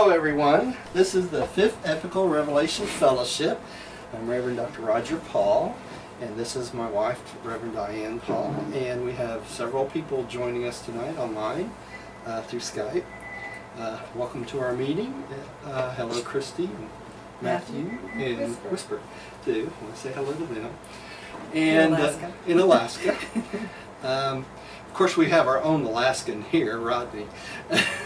Hello everyone, this is the Fifth Epochal Revelation Fellowship. I'm Reverend Dr. Roger Paul, and this is my wife, Reverend Diane Paul, and we have several people joining us tonight online through Skype. Welcome to our meeting. Hello Christy, and Matthew, and Whisper too. I want to say hello to them. And in Alaska. Of course, we have our own Alaskan here, Rodney.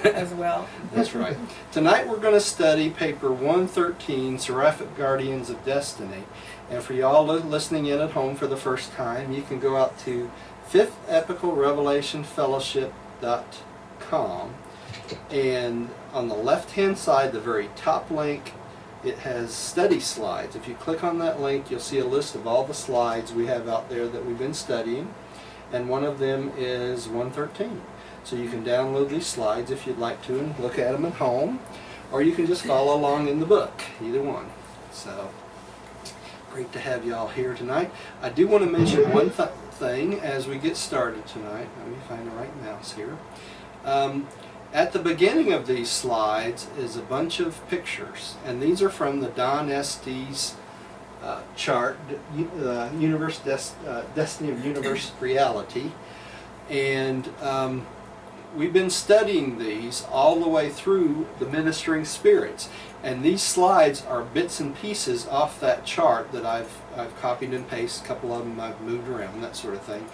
As well. That's right. Tonight we're going to study paper 113, Seraphic Guardians of Destiny. And for y'all listening in at home for the first time, you can go out to Fifth Epochal Revelation Fellowship.com. And on the left-hand side, the very top link, it has study slides. If you click on that link, you'll see a list of all the slides we have out there that we've been studying. And one of them is 113. So you can download these slides if you'd like to and look at them at home, or you can just follow along in the book, either one. So, great to have y'all here tonight. I do want to mention one thing as we get started tonight. Let me find the right mouse here. At the beginning of these slides is a bunch of pictures, and these are from the Don Estes chart, Destiny of Universe Reality, and we've been studying these all the way through the Ministering Spirits, and these slides are bits and pieces off that chart that I've copied and pasted. A couple of them I've moved around, that sort of thing.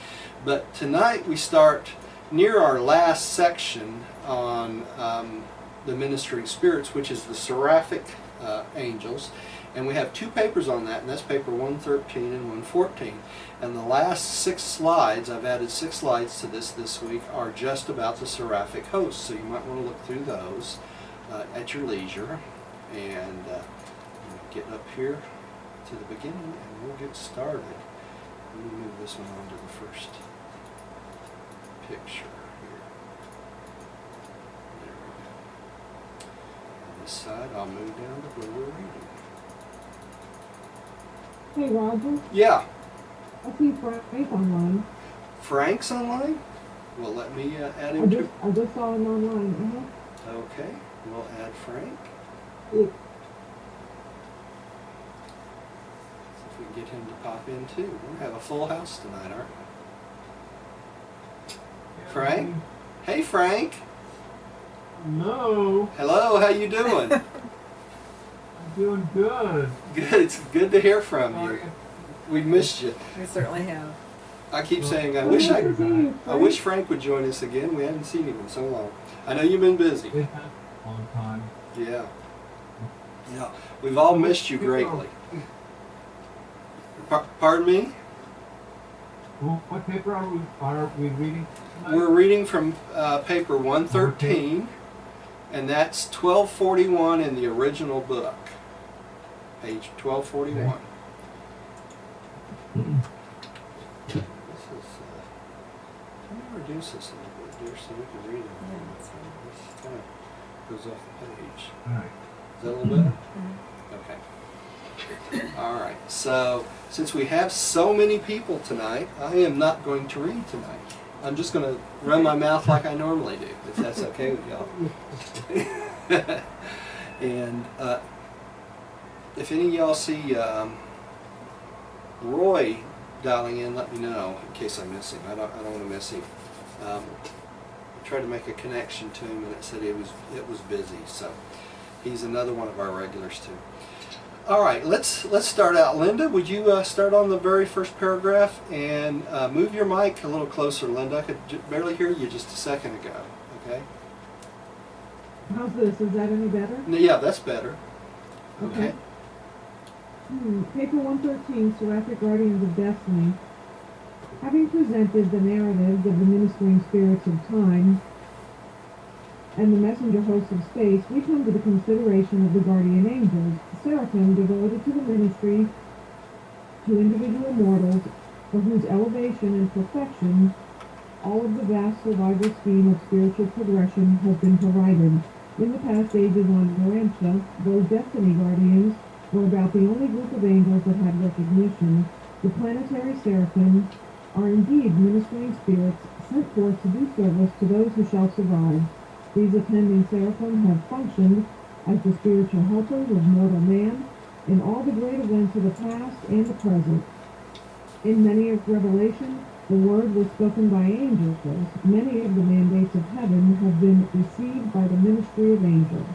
But tonight we start near our last section on the Ministering Spirits, which is the Seraphic angels. And we have two papers on that, and that's paper 113 and 114. And the last 6 slides, I've added 6 slides to this week, are just about the Seraphic hosts. So you might want to look through those at your leisure. And get up here to the beginning, and we'll get started. Let me move this one on to the first picture here. There we go. On this side, I'll move down to where we're reading. Hey Roger. Yeah. I see Frank online. Frank's online? Well, let me add him to... I just saw him online. Okay, we'll add Frank. Yeah. See if we can get him to pop in too. We're going to have a full house tonight, aren't we? Frank? Hey Frank. Hello. Hello, how you doing? I'm doing good. Good, it's good to hear from you. We missed you. We certainly have. I keep saying I wish Frank would join us again. We haven't seen him in so long. I know you've been busy. It has a long time. Yeah. Yeah. We've all missed you greatly. Pardon me? What paper are we reading tonight? We're reading from paper 113, and that's 1241 in the original book. Page 1241. Okay. This is, let me reduce this a little bit, dear, so we can read it. Yeah, that's fine. This kind of goes off the page. All right. Is that a little better? Mm-hmm. Okay. All right. So, since we have so many people tonight, I am not going to read tonight. I'm just going to run my mouth like I normally do, if that's okay with y'all. And if any of y'all see Roy dialing in, let me know in case I miss him. I don't want to miss him. I tried to make a connection to him, and it said it was busy. So he's another one of our regulars too. All right, let's start out. Linda, would you start on the very first paragraph and move your mic a little closer, Linda? I could barely hear you just a second ago. Okay. How's this? Is that any better? Yeah, that's better. Okay. Paper 113, Seraphic Guardians of Destiny. Having presented the narratives of the Ministering Spirits of Time and the Messenger Hosts of Space, we come to the consideration of the Guardian Angels, Seraphim devoted to the ministry to individual mortals for whose elevation and perfection all of the vast survival scheme of spiritual progression has been provided. In the past ages on Urantia, those Destiny Guardians were about the only group of angels that had recognition. The planetary Seraphim are indeed ministering spirits sent forth to do service to those who shall survive. These attending Seraphim have functioned as the spiritual helpers of mortal man in all the great events of the past and the present. In many of Revelation, the word was spoken by angels. Many of the mandates of heaven have been received by the ministry of angels.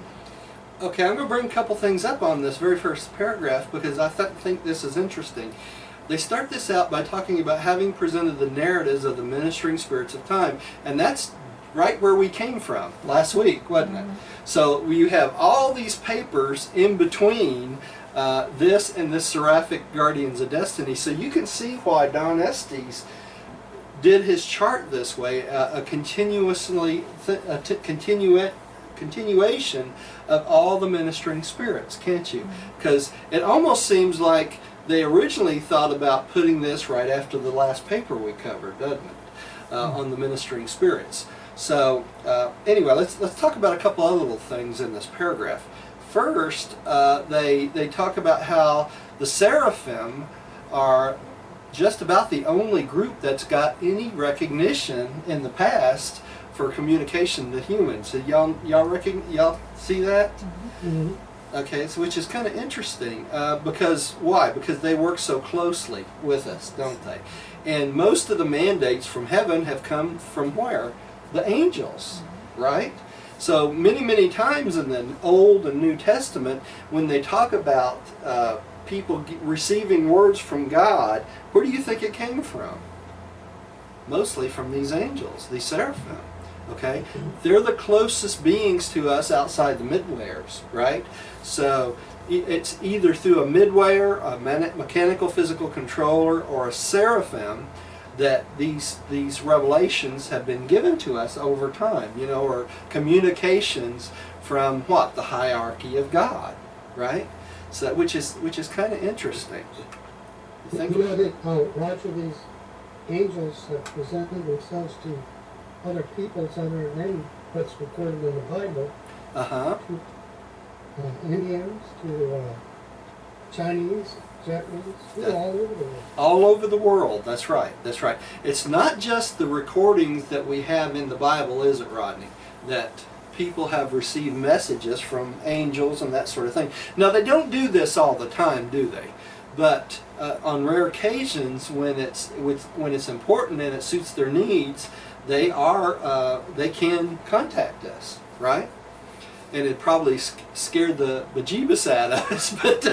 Okay, I'm going to bring a couple things up on this very first paragraph because I think this is interesting. They start this out by talking about having presented the narratives of the ministering spirits of time, and that's right where we came from last week, wasn't it? So you have all these papers in between this and this Seraphic Guardians of Destiny, so you can see why Don Estes did his chart this way, a continuation of all the ministering spirits, can't you? Because it almost seems like they originally thought about putting this right after the last paper we covered, doesn't it? On the ministering spirits. So anyway, let's talk about a couple other little things in this paragraph. First, they talk about how the seraphim are just about the only group that's got any recognition in the past for communication to humans. So y'all see that? Mm-hmm. Okay, so which is kind of interesting because why? Because they work so closely with us, don't they? And most of the mandates from heaven have come from where? The angels, right? So many times in the Old and New Testament, when they talk about people receiving words from God, where do you think it came from? Mostly from these angels, these seraphim. Okay, they're the closest beings to us outside the midwayers, right? So it's either through a midwayer, a mechanical physical controller, or a seraphim that these revelations have been given to us over time, you know, or communications from what? The hierarchy of God, right? So which is kind of interesting. You know that Roger, these angels have presented themselves to other peoples under a name that's recorded in the Bible. To Indians, to Chinese, Japanese, all over the world. All over the world, that's right, that's right. It's not just the recordings that we have in the Bible, is it, Rodney? That people have received messages from angels and that sort of thing. Now, they don't do this all the time, do they? But on rare occasions, when it's important and it suits their needs, they can contact us, right? And it probably scared the bejeebus out of us, but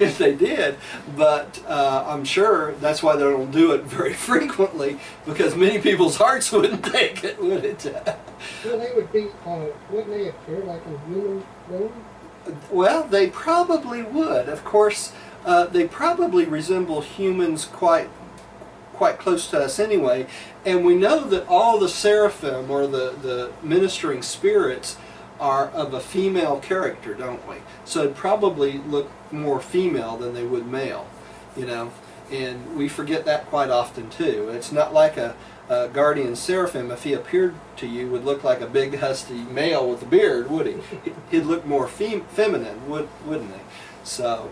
if they did. But I'm sure that's why they don't do it very frequently, because many people's hearts wouldn't take it, would it? Well, they would be, wouldn't they appear like a human form? Well, they probably would. Of course, they probably resemble humans quite close to us anyway. And we know that all the seraphim, or the ministering spirits, are of a female character, don't we? So it'd probably look more female than they would male, you know. And we forget that quite often too. It's not like a guardian seraphim, if he appeared to you, would look like a big husky male with a beard, would he? He'd look more feminine, wouldn't he? So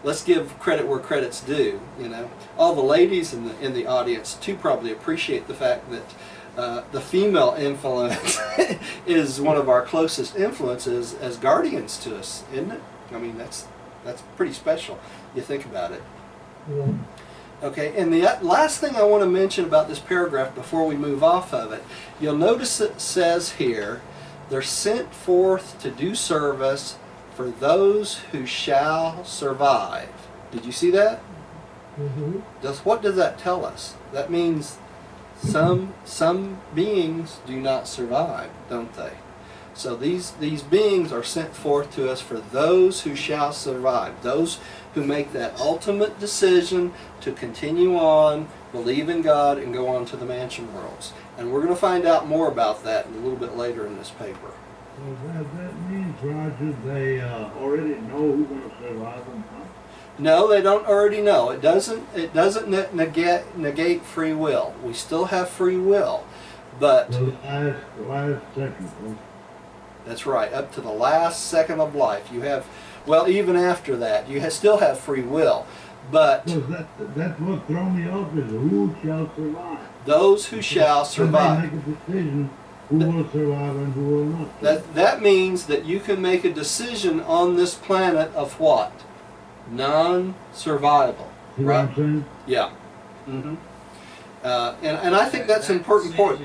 let's give credit where credit's due, you know. All the ladies in the audience too probably appreciate the fact that the female influence is one of our closest influences as guardians to us, isn't it? I mean, that's pretty special. You think about it. Yeah. Okay, and the last thing I want to mention about this paragraph before we move off of it, you'll notice it says here, they're sent forth to do service for those who shall survive. Did you see that? Mm-hmm. What does that tell us? That means some beings do not survive, don't they? So these beings are sent forth to us for those who shall survive, those who make that ultimate decision to continue on, believe in God, and go on to the mansion worlds. And we're going to find out more about that a little bit later in this paper. So that means, Roger, they already know who's going to survive them? No, they don't already know. It doesn't negate free will. We still have free will, but The last second. that's right. Up to the last second of life, you have. Well, even after that, you still have free will, but So that's what throw me off is who shall survive. those who shall So they survive. make a decision Who will survive and who will not? That means that you can make a decision on this planet of what? Non-survival. See what I'm saying? Yeah. Mm-hmm. And I think that's an important point.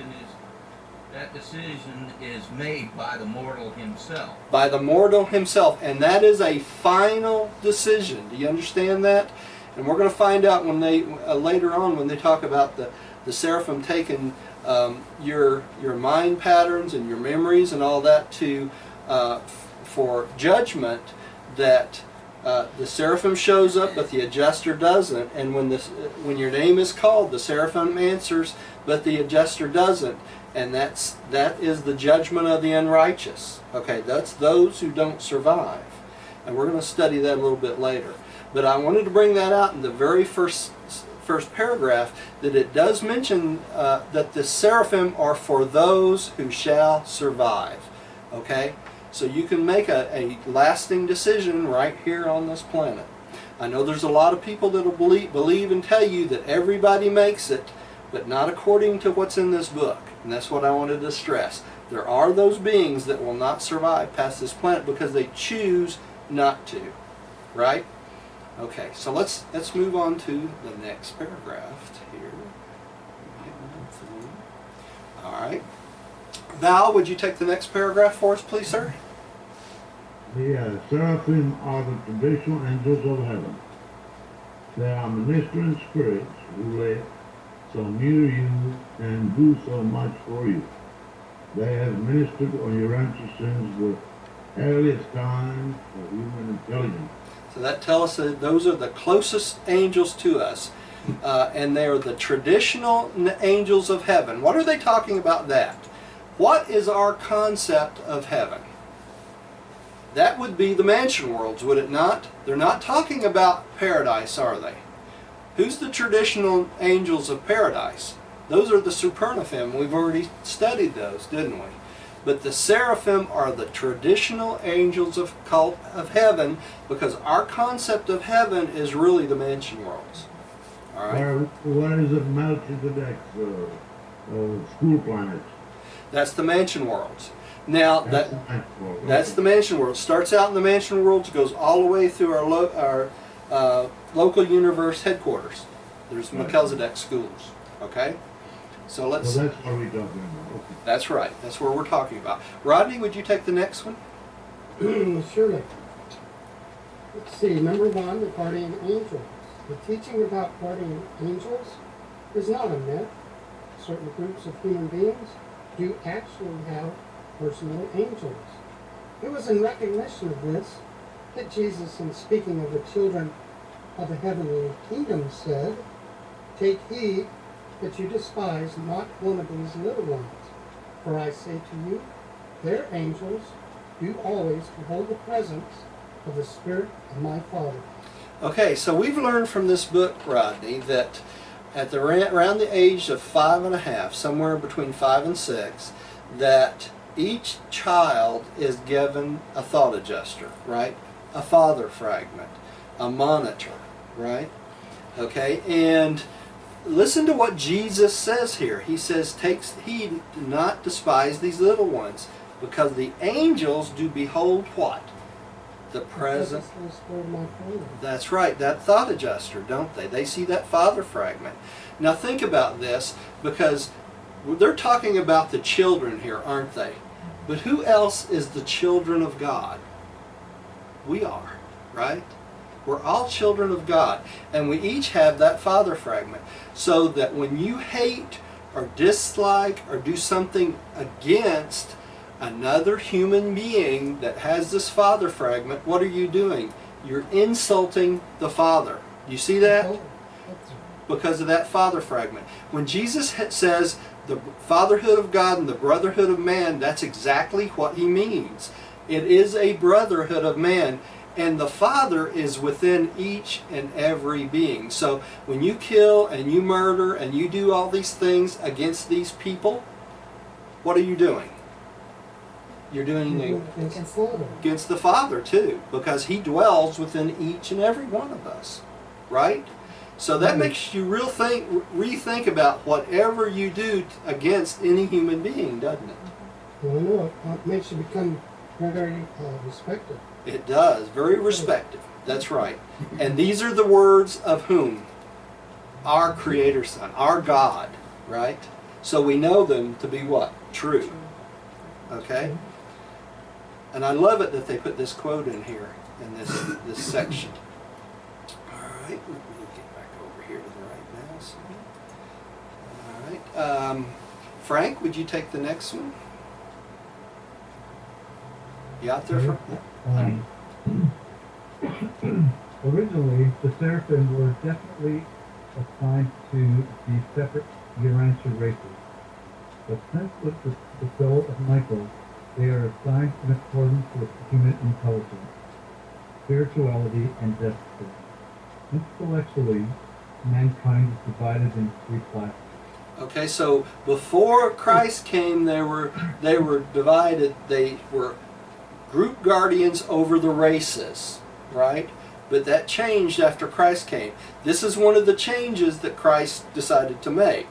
That decision is made by the mortal himself. By the mortal himself, and that is a final decision. Do you understand that? And we're going to find out when they later on when they talk about the seraphim taking your mind patterns and your memories and all that to for judgment, that the seraphim shows up but the adjuster doesn't, and when your name is called, the seraphim answers but the adjuster doesn't, and that is the judgment of the unrighteous. Okay, that's those who don't survive, and we're going to study that a little bit later. But I wanted to bring that out in the very first paragraph, that it does mention that the seraphim are for those who shall survive. Okay? So you can make a lasting decision right here on this planet. I know there's a lot of people that will believe and tell you that everybody makes it, but not according to what's in this book. And that's what I wanted to stress. There are those beings that will not survive past this planet because they choose not to. Right? Okay, so let's move on to the next paragraph here. All right. Val, would you take the next paragraph for us, please, sir? The seraphim are the traditional angels of heaven. They are ministering spirits who live so near you and do so much for you. They have ministered on Urantia since the earliest time of human intelligence. So that tells us that those are the closest angels to us, and they are the traditional angels of heaven. What are they talking about that? What is our concept of heaven? That would be the mansion worlds, would it not? They're not talking about paradise, are they? Who's the traditional angels of paradise? Those are the supernormal. We've already studied those, didn't we? But the seraphim are the traditional angels of heaven, because our concept of heaven is really the mansion worlds. All right? What is it, Melchizedek's school planets? That's the mansion worlds. Now, that's the mansion world. Starts out in the mansion worlds, goes all the way through our local universe headquarters. There's Melchizedek schools. Okay? So let's... Well, that's what we're talking about. Okay. That's right. That's where we're talking about. Rodney, would you take the next one? Surely. Let's see. Number 1, the guardian angels. The teaching about guardian angels is not a myth. Certain groups of human beings do actually have personal angels. It was in recognition of this that Jesus, in speaking of the children of the heavenly kingdom, said, "Take heed that you despise not one of these little ones. For I say to you, their angels do always behold the presence of the Spirit of my Father." Okay, so we've learned from this book, Rodney, that at around the age of 5.5, somewhere between 5 and 6, that each child is given a thought adjuster, right? A father fragment, a monitor, right? Okay, and listen to what Jesus says here. He says, "Take heed, do not despise these little ones, because the angels do behold what? The presence." That's right, that thought adjuster, don't they? They see that father fragment. Now think about this, because they're talking about the children here, aren't they? But who else is the children of God? We are, right? We're all children of God, and we each have that father fragment. So that when you hate or dislike or do something against another human being that has this father fragment, what are you doing? You're insulting the Father. You see that? Because of that father fragment. When Jesus says the fatherhood of God and the brotherhood of man, that's exactly what he means. It is a brotherhood of man, and the Father is within each and every being. So when you kill and you murder and you do all these things against these people, what are you doing? You're doing against the Father too, because he dwells within each and every one of us, right? So that makes you rethink about whatever you do against any human being, doesn't it? Well, I know it makes you become very respected. It does. Very respected. That's right. And these are the words of whom? Our Creator Son, our God, right? So we know them to be what? True. Okay? And I love it that they put this quote in here, in this section. All right, let me get back over here to the right mouse. All right. Frank, would you take the next one? You out there, Frank? Originally, the Seraphim were definitely assigned to the separate Urantia races, but since with the soul of Michael, they are assigned in accordance with human intelligence, spirituality, and destiny. Intellectually, mankind is divided into three classes. Okay, so before Christ came, they were divided. They were group guardians over the races, right? But that changed after Christ came. This is one of the changes that Christ decided to make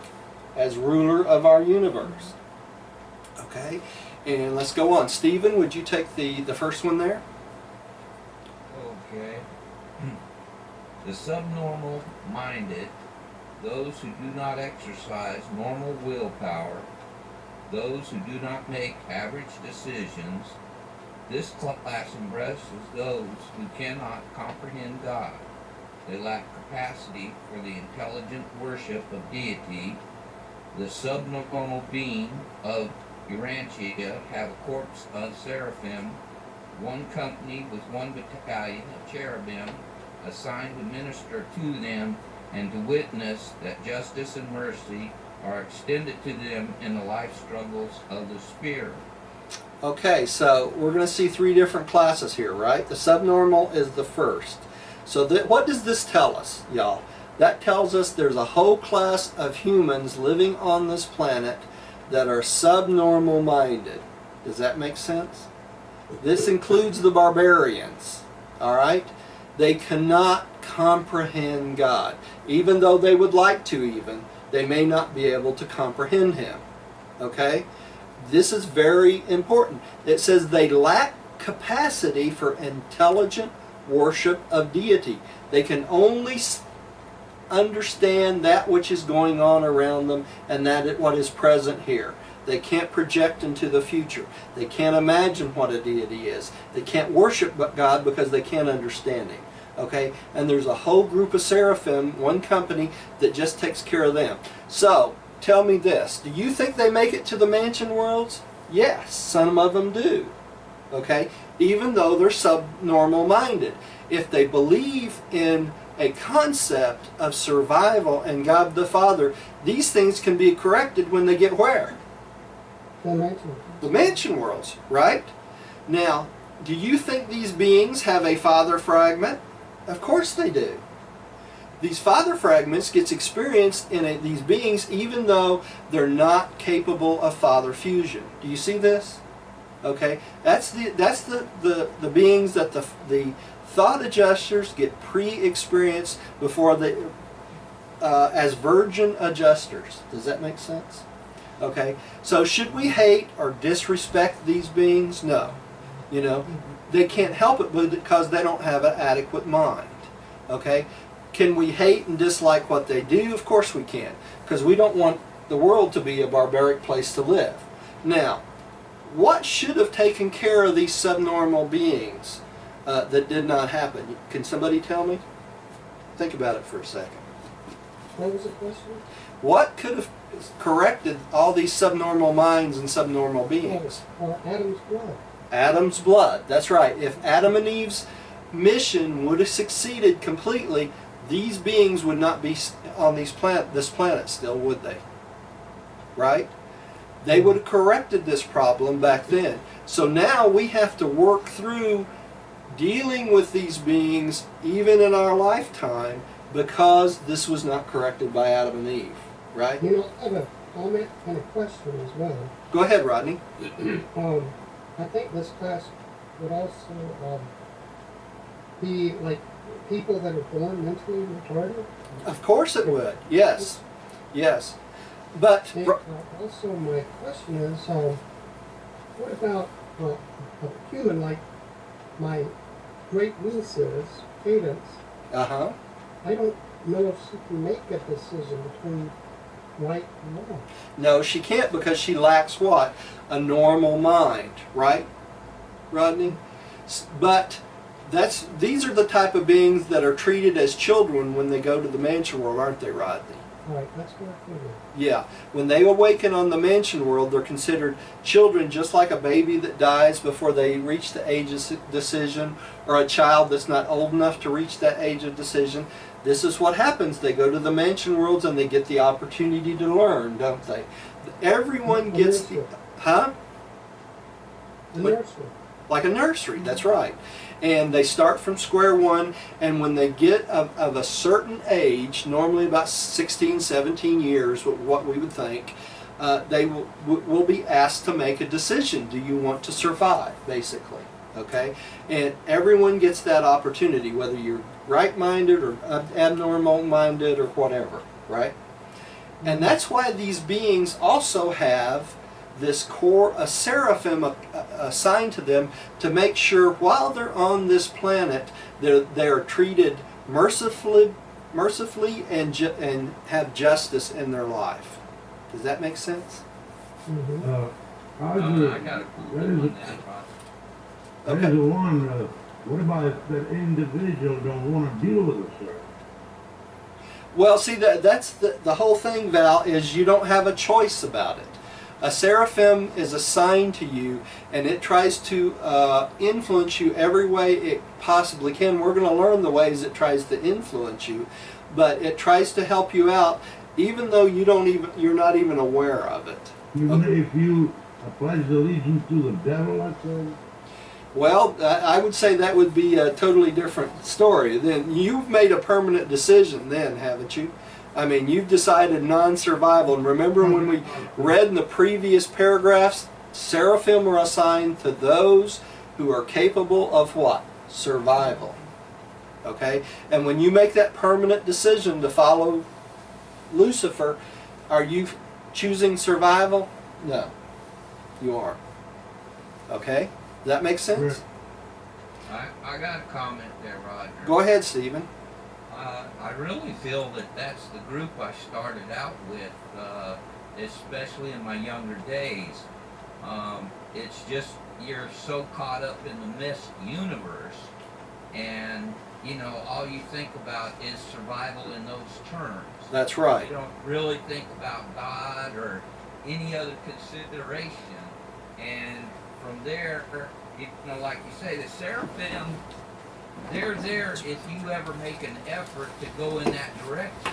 as ruler of our universe. Okay, and let's go on. Stephen, would you take the first one there? Okay. The subnormal minded, those who do not exercise normal willpower, those who do not make average decisions. This class embraces those who cannot comprehend God. They lack capacity for the intelligent worship of deity. The subnormal being of Urantia have a corps of seraphim, one company with one battalion of cherubim assigned to minister to them and to witness that justice and mercy are extended to them in the life struggles of the spirit. Okay, so we're going to see three different classes here, right? The subnormal is the first. So what does this tell us, y'all? That tells us there's a whole class of humans living on this planet that are subnormal minded. Does that make sense? This includes the barbarians, all right? They cannot comprehend God. Even though they would like to they may not be able to comprehend Him, okay? This is very important. It says they lack capacity for intelligent worship of deity. They can only understand that which is going on around them and what is present here. They can't project into the future. They can't imagine what a deity is. They can't worship God because they can't understand Him. Okay? And there's a whole group of seraphim, one company, that just takes care of them. So, tell me this. Do you think they make it to the mansion worlds? Yes, some of them do. Okay? Even though they're subnormal minded. If they believe in a concept of survival and God the Father, these things can be corrected when they get where? The mansion. The mansion worlds, right? Now, do you think these beings have a father fragment? Of course they do. These father fragments gets experienced in these beings even though they're not capable of father fusion. Do you see this? Okay, that's the beings that the thought adjusters get pre-experienced before they as virgin adjusters. Does that make sense? Okay, so should we hate or disrespect these beings? No. You know, they can't help it because they don't have an adequate mind. Okay? Can we hate and dislike what they do? Of course we can, because we don't want the world to be a barbaric place to live. Now, what should have taken care of these subnormal beings that did not happen? Can somebody tell me? Think about it for a second. What was the question? What could have corrected all these subnormal minds and subnormal beings? Adam's blood. Adam's blood. That's right. If Adam and Eve's mission would have succeeded completely, these beings would not be on this planet still, would they? Right? They would have corrected this problem back then. So now we have to work through dealing with these beings even in our lifetime because this was not corrected by Adam and Eve. Right? You know, I have a comment and a question as well. Go ahead, Rodney. I think this class would also be like people that are born mentally retarded. Of course it would. Yes. Yes. But And also my question is, What about a human like my great niece is, Cadence? Uh-huh. I don't know if she can make a decision between right and wrong. No, she can't because she lacks what? A normal mind, right, Rodney? But these are the type of beings that are treated as children when they go to the mansion world, aren't they, Rodney? Right, that's what I figured. Yeah. When they awaken on the mansion world, they're considered children, just like a baby that dies before they reach the age of decision, or a child that's not old enough to reach that age of decision. This is what happens. They go to the mansion worlds and they get the opportunity to learn, don't they? Everyone gets the... Huh? The nursery. Like a nursery, that's right. And they start from square one, and when they get of a certain age, normally about 16, 17 years, what we would think, they will be asked to make a decision. Do you want to survive, basically? Okay? And everyone gets that opportunity, whether you're right-minded or abnormal-minded or whatever, right? And that's why these beings also have this core, a seraphim assigned to them to make sure while they're on this planet, they are treated mercifully and have justice in their life. Does that make sense? Mm-hmm. I got a cool one on that, Rod. That is the one, what about if that individual don't want to deal with it, sir? Well, see, that's the whole thing, Val, is you don't have a choice about it. A seraphim is assigned to you, and it tries to influence you every way it possibly can. We're going to learn the ways it tries to influence you, but it tries to help you out, even though you're not even aware of it. Even if you pledge allegiance to the devil, I said? Well, I would say that would be a totally different story. Then you've made a permanent decision then, haven't you? I mean, you've decided non-survival. And remember when we read in the previous paragraphs, seraphim were assigned to those who are capable of what? Survival. Okay? And when you make that permanent decision to follow Lucifer, are you choosing survival? No. You aren't. Okay? Does that make sense? I got a comment there, Roger. Go ahead, Stephen. I really feel that that's the group I started out with, especially in my younger days. It's just you're so caught up in the mist universe, and you know all you think about is survival in those terms. That's right. You don't really think about God or any other consideration, and from there, you know, like you say, the seraphim, they're there if you ever make an effort to go in that direction.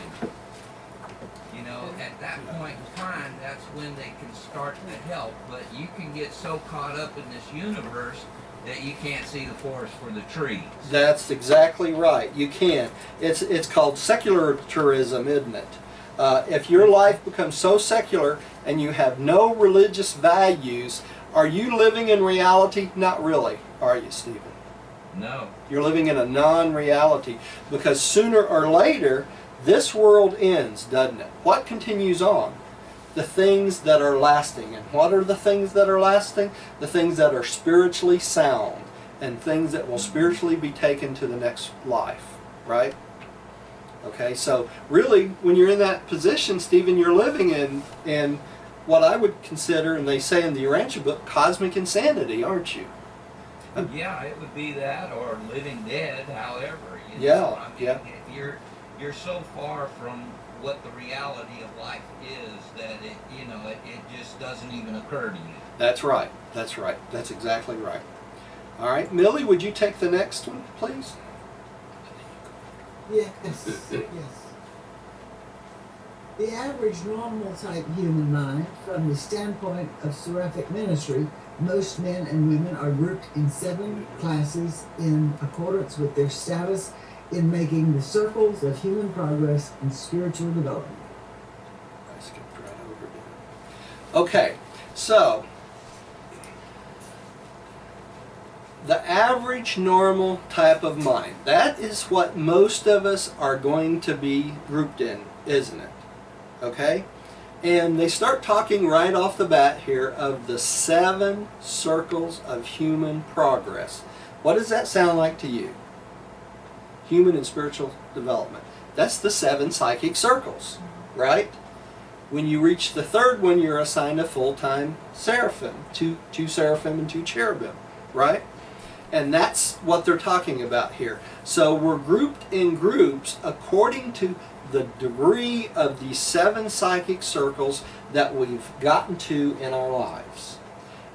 You know, at that point in time, that's when they can start to help. But you can get so caught up in this universe that you can't see the forest for the trees. That's exactly right. You can. It's called secularism, isn't it? If your life becomes so secular and you have no religious values, are you living in reality? Not really, are you, Stephen? No. You're living in a non-reality, because sooner or later, this world ends, doesn't it? What continues on? The things that are lasting. And what are the things that are lasting? The things that are spiritually sound, and things that will spiritually be taken to the next life, right? Okay, so really, when you're in that position, Stephen, you're living in what I would consider, and they say in the Urantia Book, cosmic insanity, aren't you? Yeah, it would be that, or living dead, however. You Yeah, know? I mean, yeah. You're so far from what the reality of life is that it just doesn't even occur to you. That's right. That's right. That's exactly right. All right, Millie, would you take the next one, please? Yes, yes. The average normal type human mind, from the standpoint of Seraphic ministry, most men and women are grouped in 7 classes in accordance with their status in making the circles of human progress and spiritual development. I skipped right over it. Okay, so the average normal type of mind, that is what most of us are going to be grouped in, isn't it? Okay? And they start talking right off the bat here of the 7 circles of human progress. What does that sound like to you? Human and spiritual development. That's the 7 psychic circles, right? When you reach the 3rd one, you're assigned a full-time seraphim, two seraphim and 2 cherubim, right? And that's what they're talking about here. So we're grouped in groups according to the degree of these 7 psychic circles that we've gotten to in our lives.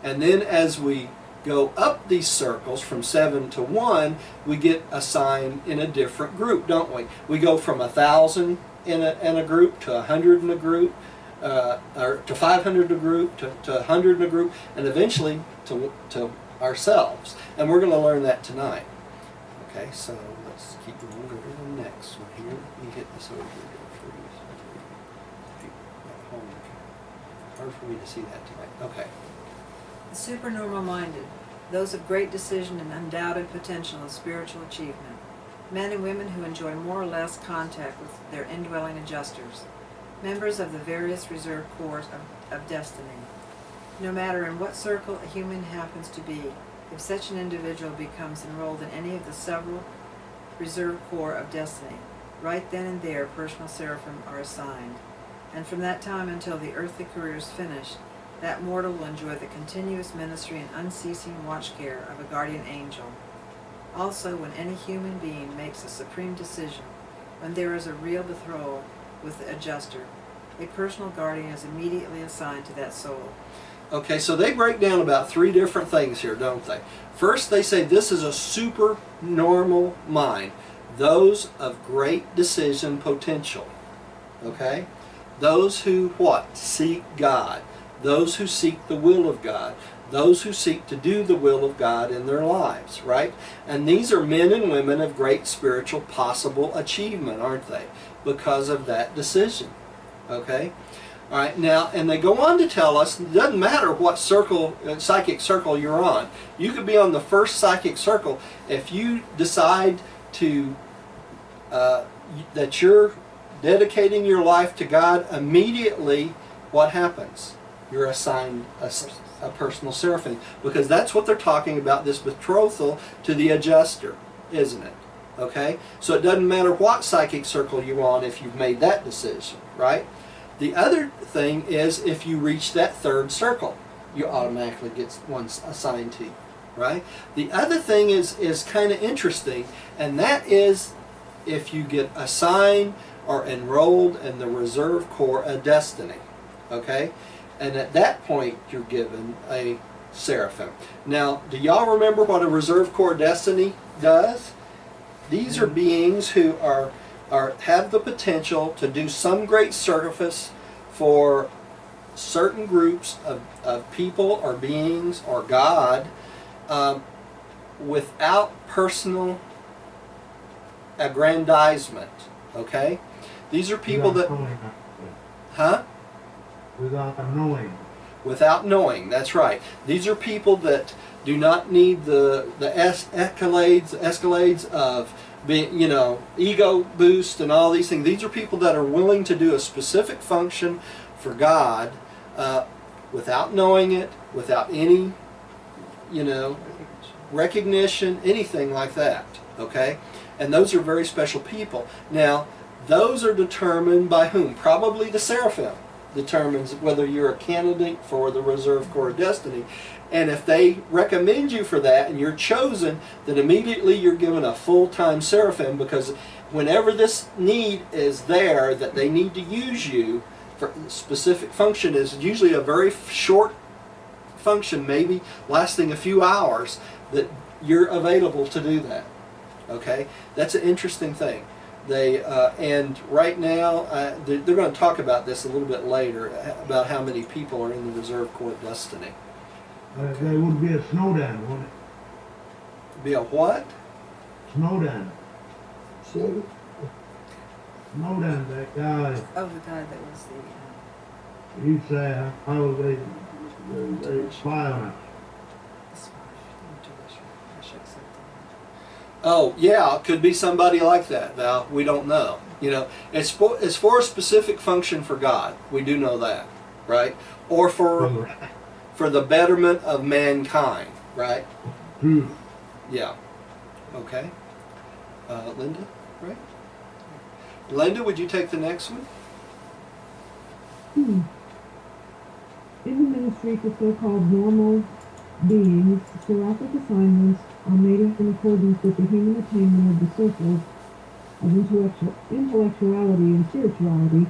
And then as we go up these circles from 7 to 1, we get assigned in a different group, don't we? We go from 1,000 in a group to 100 in a group, or to 500 in a group, to 100 in a group, and eventually to ourselves. And we're going to learn that tonight. Okay, so let's keep going. Go to the next one here. Let me hit this over here for you. Hard for me to see that tonight. Okay. The supernormal minded, those of great decision and undoubted potential of spiritual achievement. Men and women who enjoy more or less contact with their indwelling adjusters. Members of the various reserve corps of destiny. No matter in what circle a human happens to be, if such an individual becomes enrolled in any of the several reserve corps of destiny, right then and there personal seraphim are assigned. And from that time until the earthly career is finished, that mortal will enjoy the continuous ministry and unceasing watch care of a guardian angel. Also, when any human being makes a supreme decision, when there is a real betrothal with the adjuster, a personal guardian is immediately assigned to that soul. Okay, so they break down about 3 different things here, don't they? First, they say this is a supernormal mind. Those of great decision potential. Okay? Those who what? Seek God. Those who seek the will of God. Those who seek to do the will of God in their lives, right? And these are men and women of great spiritual possible achievement, aren't they? Because of that decision. Okay? All right, now, and they go on to tell us, it doesn't matter what circle, psychic circle you're on. You could be on the first psychic circle. If you decide to, that you're dedicating your life to God, immediately what happens? You're assigned a personal seraphim. Because that's what they're talking about, this betrothal to the adjuster, isn't it? Okay? So it doesn't matter what psychic circle you're on if you've made that decision, right? The other thing is if you reach that 3rd circle, you automatically get one assigned to you, right? The other thing is kind of interesting, and that is if you get assigned or enrolled in the Reserve Corps of Destiny, okay? And at that point, you're given a seraphim. Now, do y'all remember what a Reserve Corps of Destiny does? These are beings who have the potential to do some great service for certain groups of people or beings or God without personal aggrandizement. Okay? These are people that... Huh? Without knowing. Without knowing, that's right. These are people that do not need the escalades of being, ego boost and all these things. These are people that are willing to do a specific function for God without knowing it, without any, recognition, anything like that. Okay? And those are very special people. Now, those are determined by whom? Probably the seraphim determines whether you're a candidate for the Reserve Corps of Destiny. And if they recommend you for that and you're chosen, then immediately you're given a full-time seraphim, because whenever this need is there that they need to use you for a specific function, is usually a very short function, maybe lasting a few hours, that you're available to do that. Okay? That's an interesting thing. And right now, they're going to talk about this a little bit later, about how many people are in the Reserve Corps of Destiny. There would be a Snowden, wouldn't it? Be a what? Snowden. Snowden, that guy. Oh, the guy that was the... He said how they spy on us. Oh, yeah, it could be somebody like that, Val. We don't know. You know, it's for a specific function for God. We do know that, right? Or for the betterment of mankind, right? Truth. Yeah. Okay. Linda, right? Linda, would you take the next one? In the ministry to so-called normal beings, seraphic assignments are made in accordance with the human attainment of the circles of intellectuality and spirituality.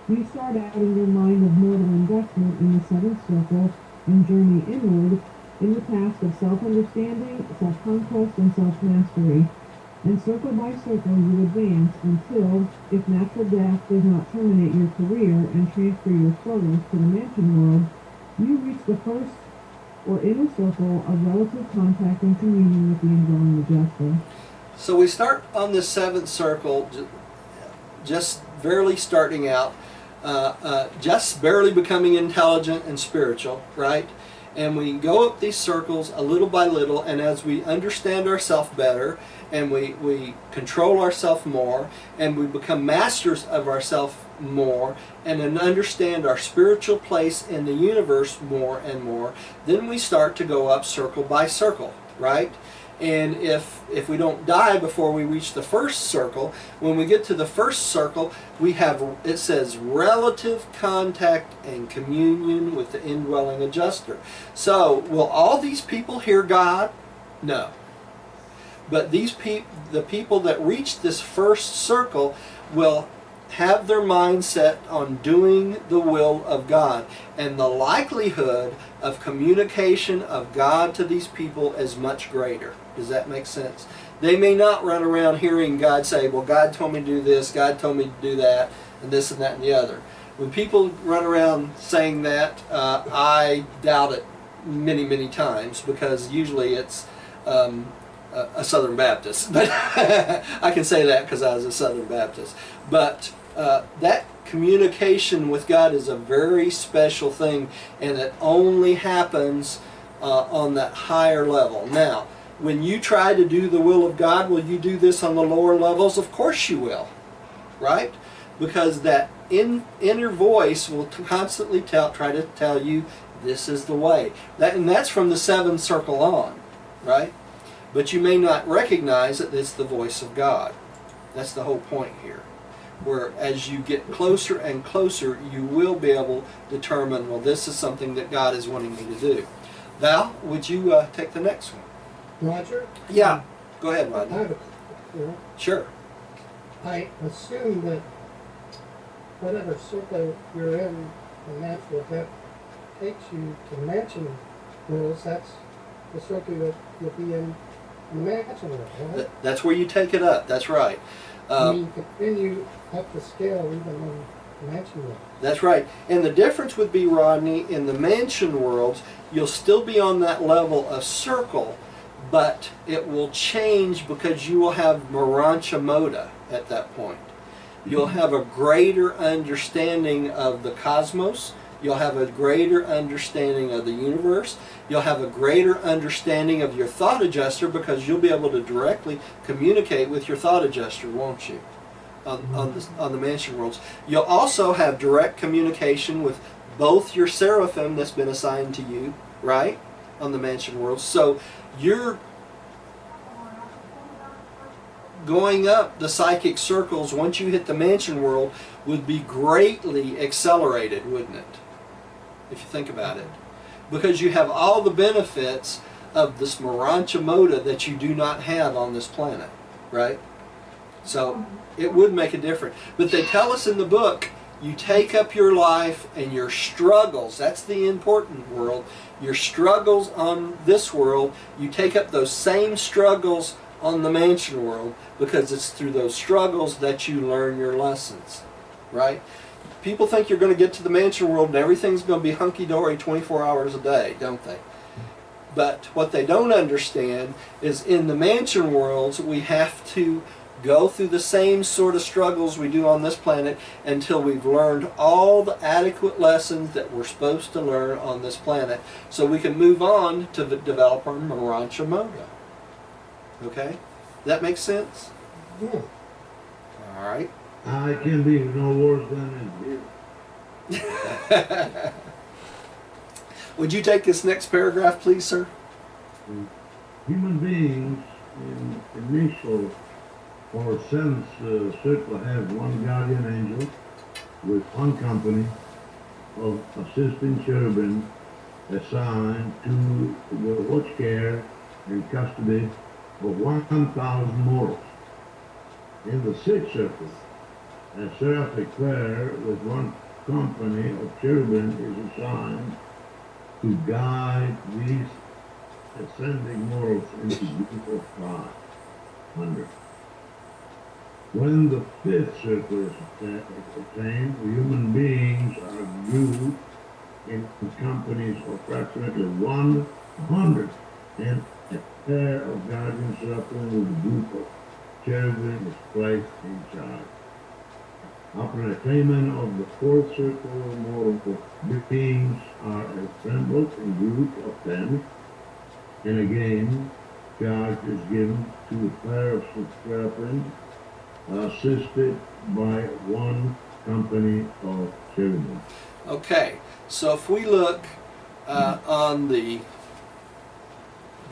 You start out in your mind of mortal investment in the seventh circle and journey inward in the task of self-understanding, self-conquest, and self-mastery. And circle by circle you advance until, if natural death does not terminate your career and transfer your struggles to the mansion world, you reach the first or inner circle of relative contact and communion with the indwelling adjuster. So we start on this seventh circle, just barely starting out, just barely becoming intelligent and spiritual, right? And we go up these circles a little by little, and as we understand ourselves better, and we control ourselves more, and we become masters of ourselves more, and then understand our spiritual place in the universe more and more, then we start to go up circle by circle, right? And if we don't die before we reach the first circle, when we get to the first circle, we have, it says, relative contact and communion with the indwelling adjuster. So, will all these people hear God? No. But the people that reach this first circle will have their mind set on doing the will of God. And the likelihood of communication of God to these people is much greater. Does that make sense? They may not run around hearing God say, well, God told me to do this, God told me to do that, and this and that and the other. When people run around saying that, I doubt it many, many times, because usually it's a Southern Baptist. But I can say that because I was a Southern Baptist. But that communication with God is a very special thing, and it only happens on that higher level. Now, when you try to do the will of God, will you do this on the lower levels? Of course you will, right? Because that inner voice will constantly try to tell you this is the way. And that's from the seventh circle on, right? But you may not recognize that it's the voice of God. That's the whole point here. Where as you get closer and closer, you will be able to determine, well, this is something that God is wanting me to do. Val, would you take the next one? Roger? Yeah. Go ahead, I Rodney. have Sure. I assume that whatever circle you're in natural, that takes you to mansion worlds. That's the circle that you'll be in the mansion world, right? That's where you take it up. That's right. You continue up the scale even in the mansion world. That's right. And the difference would be, Rodney, in the mansion worlds, you'll still be on that level of circle, but it will change because you will have Urantia Moda at that point. You'll have a greater understanding of the cosmos. You'll have a greater understanding of the universe. You'll have a greater understanding of your thought adjuster, because you'll be able to directly communicate with your thought adjuster, won't you? On the mansion worlds. You'll also have direct communication with both your seraphim that's been assigned to you, right? On the mansion worlds. So you're going up the psychic circles once you hit the mansion world would be greatly accelerated, wouldn't it? If you think about it. Because you have all the benefits of this Urantia Moda that you do not have on this planet, right? So it would make a difference. But they tell us in the book, you take up your life and your struggles, that's the important world, your struggles on this world, you take up those same struggles on the mansion world, because it's through those struggles that you learn your lessons, right? People think you're going to get to the mansion world and everything's going to be hunky-dory 24 hours a day, don't they? But what they don't understand is in the mansion worlds, we have to go through the same sort of struggles we do on this planet until we've learned all the adequate lessons that we're supposed to learn on this planet, so we can move on to develop our Urantia Moda. Okay? That makes sense? Yeah. All right. I can be no worse than it is. Would you take this next paragraph, please, sir? Human beings in initial or seventh circle have one guardian angel with one company of assisting cherubim assigned to the watch care and custody of 1,000 mortals. In the sixth circle, a seraphic pair with one company of cherubim is assigned to guide these ascending mortals into the group of 500. When the fifth circle is attained, human beings are grouped in companies of approximately 100, and a pair of guardian seraphim with a group of cherubim is placed in charge. After attainment of the fourth circle, mortal beings are assembled in groups of 10, and again, charge is given to a pair of seraphim assisted by one company of cherubim. Okay, so if we look on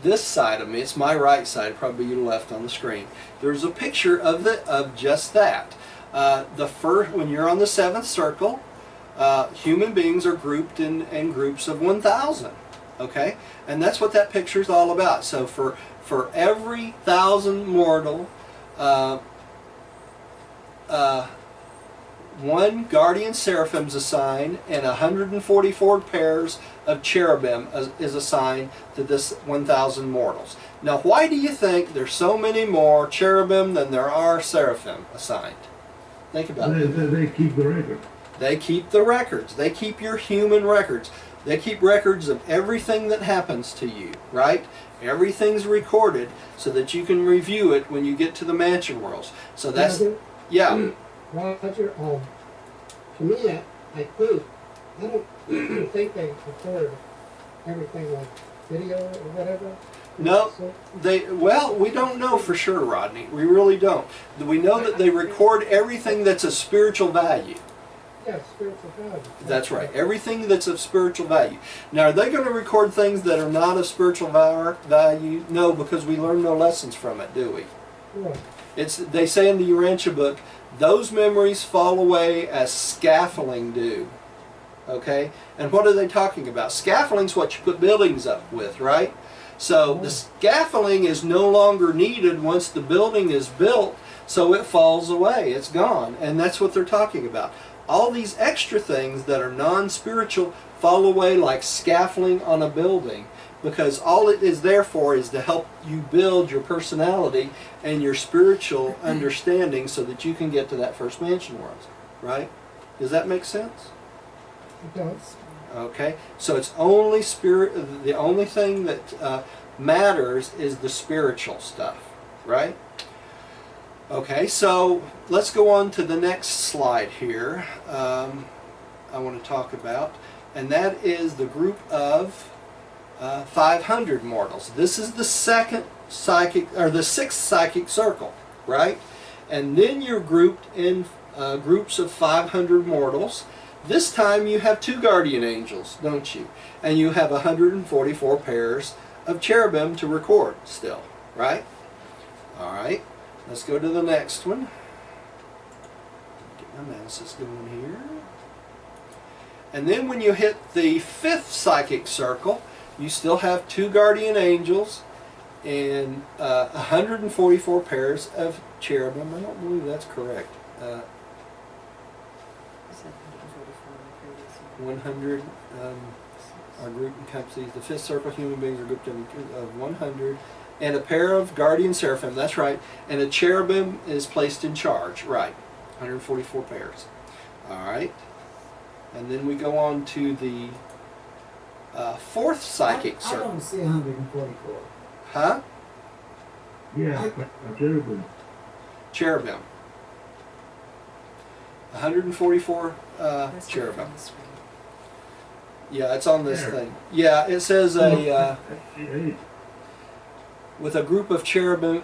this side of me, it's my right side, probably your left on the screen. There's a picture of just that. When you're on the seventh circle, human beings are grouped in groups of 1,000. Okay, and that's what that picture is all about. So for every 1,000 mortal, one guardian seraphim's assigned, and 144 pairs of cherubim is assigned to this 1,000 mortals. Now, why do you think there's so many more cherubim than there are seraphim assigned? Think about it. They keep the record. They keep the records. They keep your human records. They keep records of everything that happens to you, right? Everything's recorded so that you can review it when you get to the mansion worlds. So that's, yeah. Roger, to me, I think they record everything like video or whatever. No, we don't know for sure, Rodney. We really don't. We know that they record everything that's of spiritual value. Yeah, spiritual value. That's right. Everything that's of spiritual value. Now, are they going to record things that are not of spiritual value? No, because we learn no lessons from it, do we? Right. They say in the Urantia book, those memories fall away as scaffolding do. Okay? And what are they talking about? Scaffolding's what you put buildings up with, right? So the scaffolding is no longer needed once the building is built, so it falls away. It's gone. And that's what they're talking about. All these extra things that are non-spiritual fall away like scaffolding on a building, because all it is there for is to help you build your personality and your spiritual understanding so that you can get to that first mansion world, right? Does that make sense? It does. Okay, so it's only spirit. The only thing that matters is the spiritual stuff, right? Okay, so let's go on to the next slide here. I want to talk about, and that is the group of 500 mortals. This is the second psychic, or the sixth psychic circle, right? And then you're grouped in groups of 500 mortals. This time you have 2 guardian angels, don't you? And you have 144 pairs of cherubim to record still, right? All right, let's go to the next one. Get my mouse going here. And then when you hit the 5th psychic circle, you still have 2 guardian angels and 144 pairs of cherubim. I don't believe that's correct. 100 are grouped in companies. The 5th circle, human beings are grouped in of 100, and a pair of guardian seraphim. That's right. And a cherubim is placed in charge. Right. 144 pairs. All right. And then we go on to the 4th psychic I circle. don't see 144. Huh? Yeah, cherubim. Cherubim. 144 That's cherubim. on the screen. Yeah, it's on this There. thing. Yeah, it says a with a group of cherubim,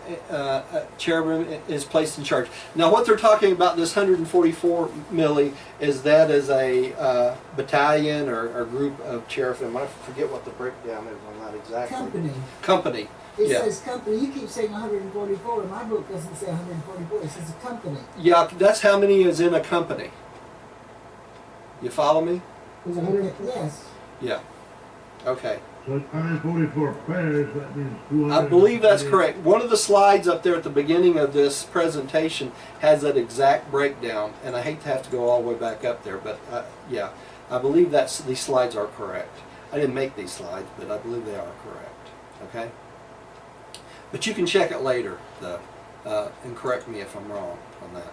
cherubim is placed in charge. Now what they're talking about, this 144 milli, is that is a battalion or group of cherubim. I forget what the breakdown is on that exactly. Company. Company. It Yeah. says company. You keep saying 144. My book doesn't say 144. It says a company. Yeah, that's how many is in a company. You follow me? There's 100. Yes. Yeah. Okay. So it's 144 pairs, that means 200. I believe that's correct. One of the slides up there at the beginning of this presentation has that exact breakdown, and I hate to have to go all the way back up there, but yeah, I believe these slides are correct. I didn't make these slides, but I believe they are correct. Okay? But you can check it later, and correct me if I'm wrong on that.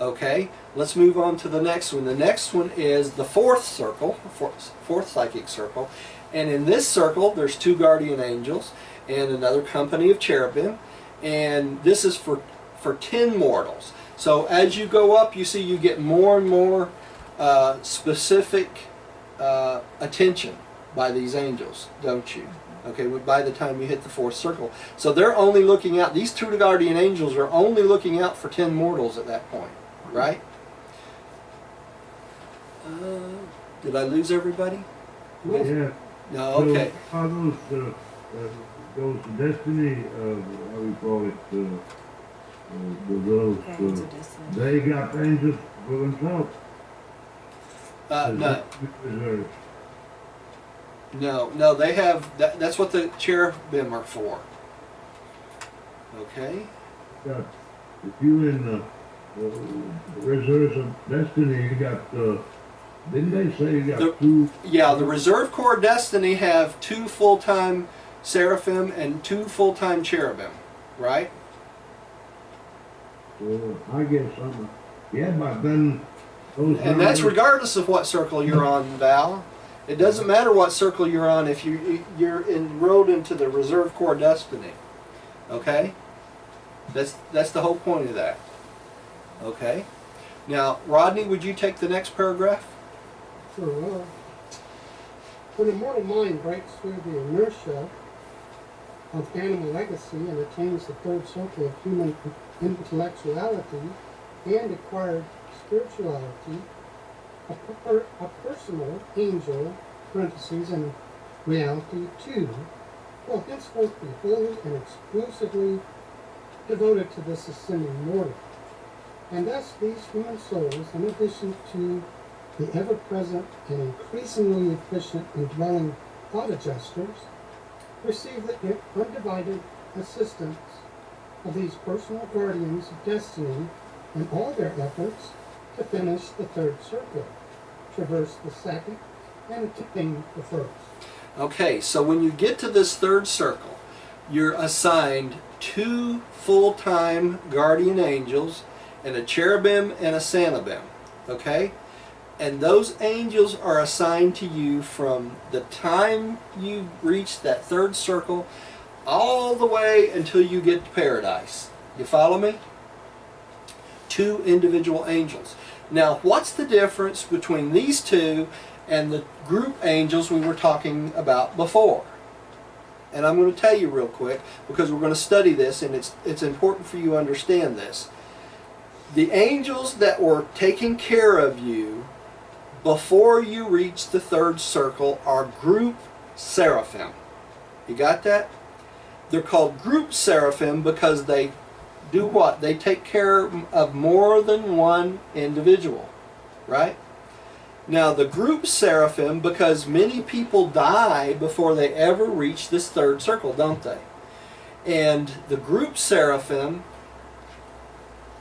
Okay, let's move on to the next one. The next one is the fourth circle, fourth psychic circle. And in this circle, there's 2 guardian angels and another company of cherubim. And this is for 10 mortals. So as you go up, you see you get more and more specific attention by these angels, don't you? Okay, by the time you hit the fourth circle. So they're only looking out, these 2 guardian angels are only looking out for 10 mortals at that point, right? Did I lose everybody? Yeah. No, okay. So are those destiny, how we call it, Hands of destiny. they got angels for themselves. No, they have, that's what the cherubim are for. Okay? Got, if you in the reserves of destiny, you got, didn't they say you got 2? Yeah, the Reserve Corps Destiny have 2 full-time seraphim and 2 full-time cherubim, right? I guess yeah, but then those. And that's regardless of what circle you're on, Val. It doesn't matter what circle you're on if you're enrolled into the Reserve Corps Destiny. Okay? That's the whole point of that. Okay? Now, Rodney, would you take the next paragraph? Sure will. When a mortal mind breaks through the inertia of animal legacy and attains the 3rd circle of human intellectuality and acquired spirituality, a personal angel, parentheses, and reality too, will henceforth be wholly and exclusively devoted to this ascending mortal. And thus these human souls, in addition to the ever-present and increasingly efficient indwelling thought adjusters, receive the undivided assistance of these personal guardians of destiny in all their efforts to finish the 3rd circle, traverse the 2nd, and attain the 1st. Okay, so when you get to this 3rd circle, you're assigned 2 full-time guardian angels and a cherubim and a sanabim. Okay? And those angels are assigned to you from the time you reach that 3rd circle all the way until you get to paradise. You follow me? 2 individual angels. Now, what's the difference between these 2 and the group angels we were talking about before? And I'm going to tell you real quick, because we're going to study this, and it's important for you to understand this. The angels that were taking care of you before you reach the 3rd circle are group seraphim. You got that? They're called group seraphim because they do what? They take care of more than one individual, right? Now the group seraphim, because many people die before they ever reach this 3rd circle, don't they? And the group seraphim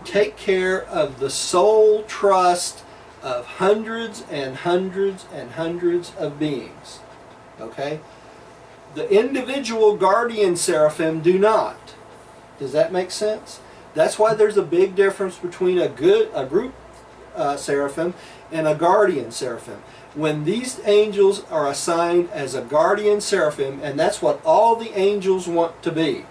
take care of the soul trust of hundreds and hundreds and hundreds of beings. Okay? The individual guardian seraphim do not. Does that make sense? That's why there's a big difference between a group seraphim and a guardian seraphim. When these angels are assigned as a guardian seraphim, and that's what all the angels want to be,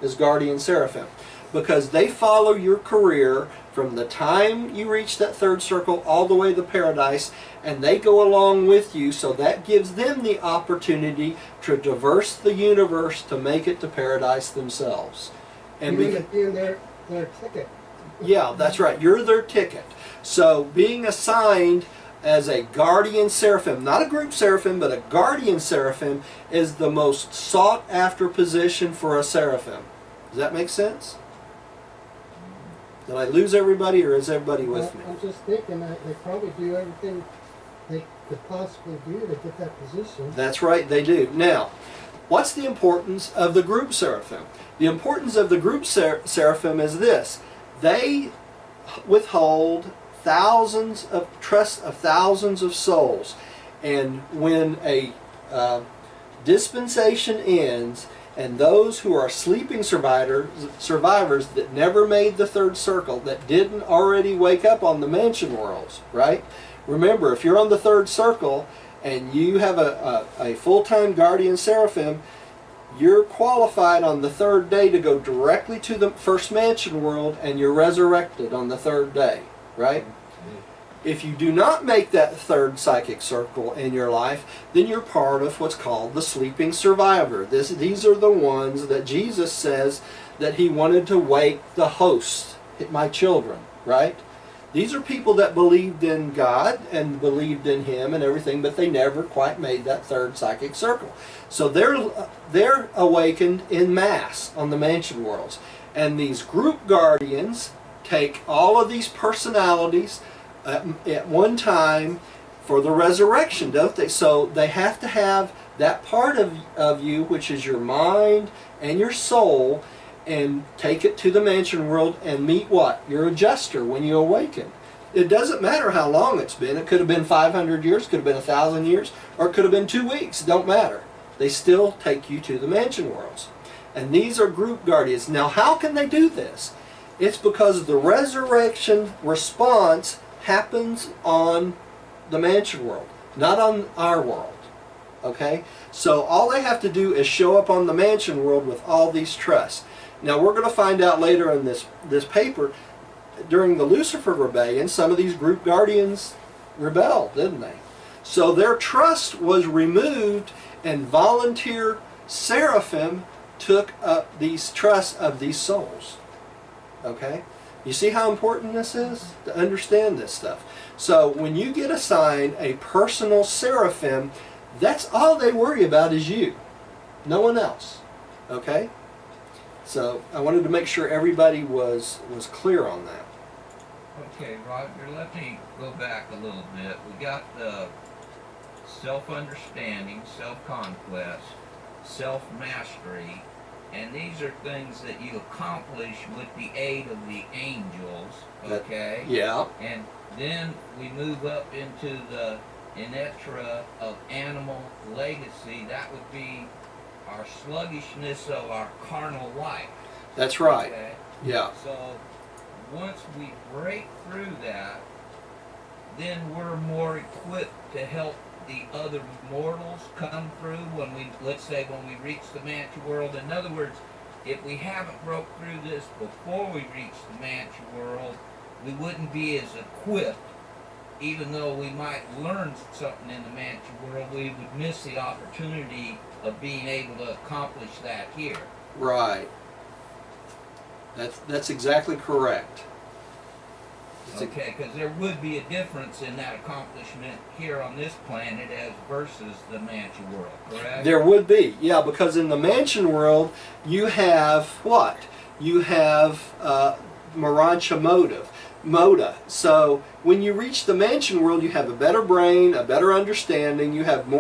is guardian seraphim. because they follow your career from the time you reach that third circle all the way to paradise, and they go along with you, so that gives them the opportunity to traverse the universe to make it to paradise themselves. And being their ticket. yeah, that's right. You're their ticket. So being assigned as a guardian seraphim, not a group seraphim, but a guardian seraphim, is the most sought after position for a seraphim. Does that make sense? Did I lose everybody, or is everybody with me? I'm just thinking that they probably do everything they could possibly do to get that position. That's right, they do. Now, what's the importance of the group seraphim? The importance of the group seraphim is this. They withhold thousands of trust of thousands of souls, and when a dispensation ends, and those who are sleeping survivors that never made the third circle, that didn't already wake up on the mansion worlds, right? Remember, if you're on the third circle and you have a full-time guardian seraphim, you're qualified on the third day to go directly to the first mansion world, and you're resurrected on the third day, right? If you do not make that third psychic circle in your life, then you're part of what's called the sleeping survivor. These are the ones that Jesus says that he wanted to wake the host, my children, right? These are people that believed in God and believed in him and everything, but they never quite made that third psychic circle. So they're awakened in mass on the mansion worlds. And these group guardians take all of these personalities at one time for the resurrection, don't they? So they have to have that part of you, which is your mind and your soul, and take it to the mansion world and meet what? Your adjuster when you awaken. It doesn't matter how long it's been. It could have been 500 years, could have been 1,000 years, or it could have been 2 weeks. It don't matter. They still take you to the mansion worlds. And these are group guardians. Now, how can they do this? It's because the resurrection response happens on the mansion world, not on our world. Okay? So all they have to do is show up on the mansion world with all these trusts. Now we're going to find out later in this paper, during the Lucifer rebellion, some of these group guardians rebelled, didn't they? So their trust was removed, and volunteer seraphim took up these trusts of these souls. Okay? You see how important this is to understand this stuff? So when you get assigned a personal seraphim, that's all they worry about is you. No one else. Okay? So I wanted to make sure everybody was clear on that. Okay, Roger, let me go back a little bit. We got the self-understanding, self-conquest, self-mastery, and these are things that you accomplish with the aid of the angels, okay? Yeah. And then we move up into the inertia of animal legacy. That would be our sluggishness of our carnal life. That's right. Okay? Yeah. So once we break through that, then we're more equipped to help the other mortals come through when we, let's say, when we reach the mansion world. In other words, if we haven't broke through this before we reach the mansion world, we wouldn't be as equipped. Even though we might learn something in the mansion world, we would miss the opportunity of being able to accomplish that here. Right. That's exactly correct. Okay, because there would be a difference in that accomplishment here on this planet as versus the mansion world, correct? There would be, yeah, because in the mansion world, you have what? You have Urantia Moda. So when you reach the mansion world, you have a better brain, a better understanding, you have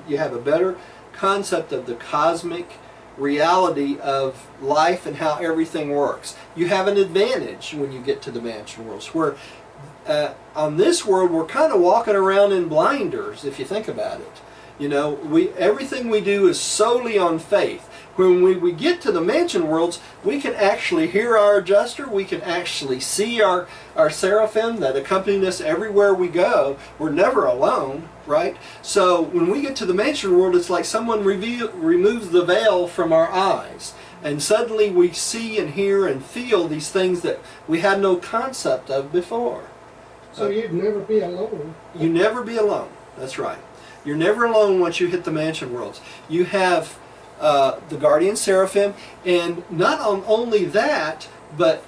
you have a better concept of the cosmic reality of life and how everything works. You have an advantage when you get to the mansion worlds, where on this world we're kind of walking around in blinders, if you think about it. You know, everything we do is solely on faith. When we get to the mansion worlds, we can actually hear our adjuster, we can actually see our seraphim that accompany us everywhere we go. We're never alone, right? So when we get to the mansion world, it's like someone removes the veil from our eyes. And suddenly we see and hear and feel these things that we had no concept of before. So you'd never be alone. You never be alone. That's right. You're never alone once you hit the mansion worlds. You have the guardian seraphim, and not only that, but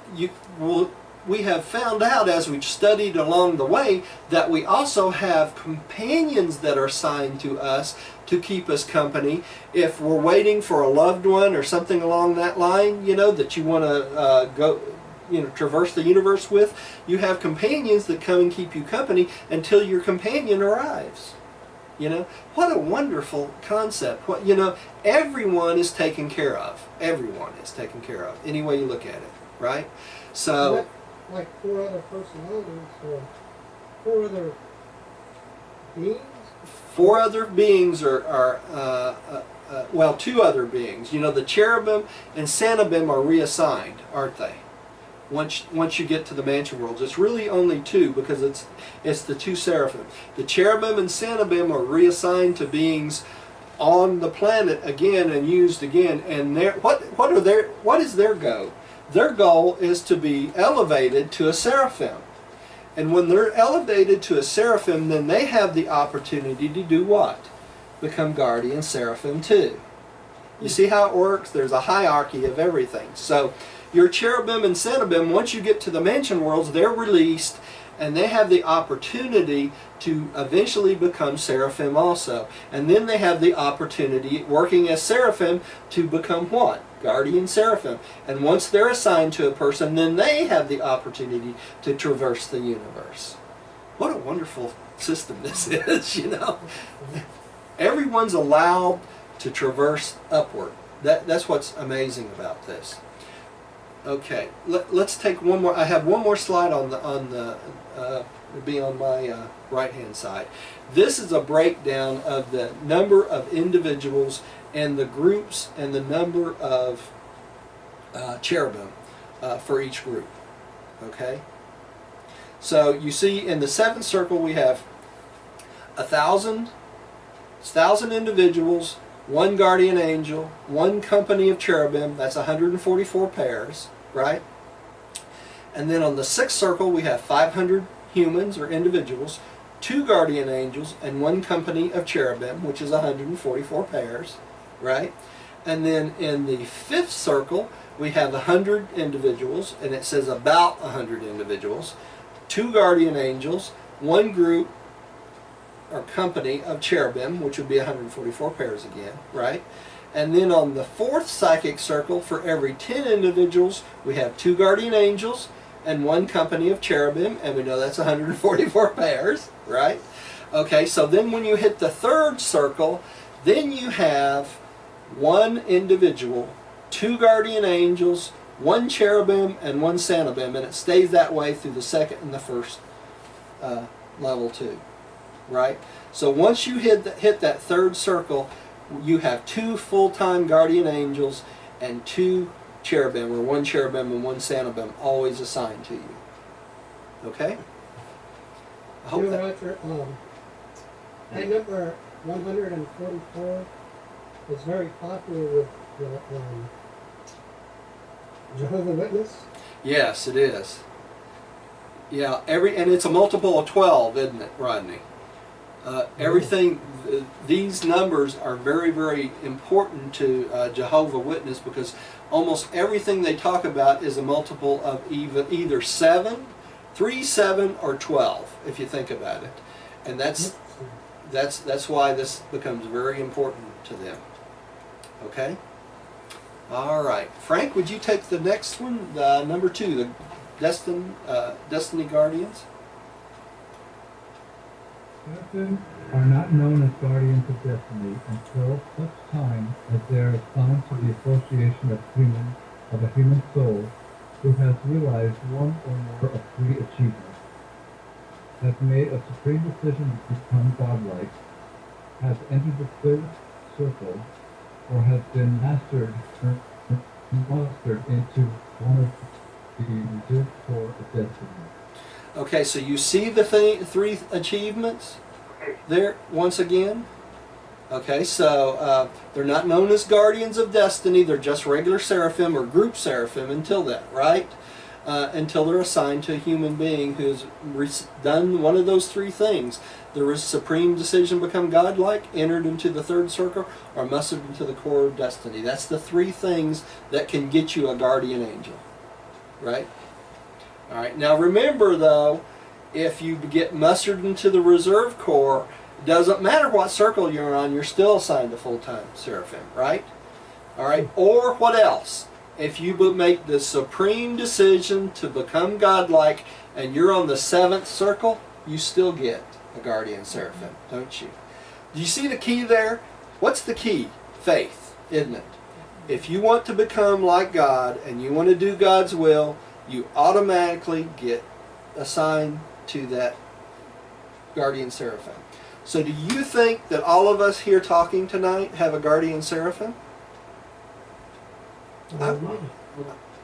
we have found out as we've studied along the way that we also have companions that are assigned to us to keep us company. If we're waiting for a loved one or something along that line, you know, that you want to go, you know, traverse the universe with, you have companions that come and keep you company until your companion arrives. You know, what a wonderful concept. What, you know, everyone is taken care of. Everyone is taken care of, any way you look at it, right? So, like 4 other personalities or 4 other beings? 4 other beings well, 2 other beings. You know, the cherubim and Sanabim are reassigned, aren't they? Once you get to the mansion worlds, it's really only 2 because it's the 2 seraphim. The cherubim and Sanabim are reassigned to beings on the planet again and used again. And what is their goal? Their goal is to be elevated to a seraphim. And when they're elevated to a seraphim, then they have the opportunity to do what? Become guardian seraphim too. You see how it works? There's a hierarchy of everything. So your cherubim and Sanabim, once you get to the mansion worlds, they're released and they have the opportunity to eventually become seraphim also. And then they have the opportunity, working as seraphim, to become what? Guardian seraphim. And once they're assigned to a person, then they have the opportunity to traverse the universe. What a wonderful system this is, you know. Everyone's allowed to traverse upward. That's what's amazing about this. Okay, let's take one more. I have one more slide on the be on my right hand side. This is a breakdown of the number of individuals and the groups and the number of cherubim for each group. Okay, so you see in the 7th circle we have 1,000 individuals, 1 guardian angel, 1 company of cherubim. That's 144 pairs, right? And then on the 6th circle we have 500 humans or individuals, 2 guardian angels, and 1 company of cherubim, which is 144 pairs, right? And then in the 5th circle we have 100 individuals, and it says about 100 individuals, 2 guardian angels, 1 group or company of cherubim, which would be 144 pairs again, right? And then on the 4th psychic circle, for every 10 individuals, we have 2 guardian angels and 1 company of cherubim, and we know that's 144 pairs, right? Okay, so then when you hit the 3rd circle, then you have 1 individual, 2 guardian angels, 1 cherubim, and 1 Sanabim, and it stays that way through the 2nd and the 1st level too. Right? So once you hit that 3rd circle, you have 2 full-time guardian angels and 2 cherubim, or 1 cherubim and 1 Sanabim, always assigned to you. Okay? I hope that... Roger, that number 144 is very popular with Jehovah's Witness. Yes, it is. Yeah, and it's a multiple of 12, isn't it, Rodney? Everything, these numbers are very, very important to Jehovah's Witness, because almost everything they talk about is a multiple of either 7, 3, 7, or 12, if you think about it. And that's why this becomes very important to them. Okay? All right. Frank, would you take the next one, number 2, the Destiny Guardians? Seraphim are not known as guardians of destiny until such time as they are assigned to the association of a human soul who has realized 1 or more of 3 achievements, has made a supreme decision to become godlike, has entered the 3rd circle, or has been mastered into one of the reserved for a destiny. Okay, so you see the 3 achievements there once again? Okay, so they're not known as guardians of destiny. They're just regular seraphim or group seraphim until that, right? Until they're assigned to a human being who's done one of those three things. There is supreme decision, become godlike, entered into the third circle, or mustered into the core of destiny. That's the three things that can get you a guardian angel, right? All right, now remember though, if you get mustered into the reserve corps, it doesn't matter what circle you're on, you're still assigned a full-time seraphim, right? All right, or what else? If you make the supreme decision to become godlike and you're on the 7th circle, you still get a guardian seraphim, don't you? Do you see the key there? What's the key? Faith, isn't it? If you want to become like God and you want to do God's will, you automatically get assigned to that guardian seraphim. So do you think that all of us here talking tonight have a guardian seraphim?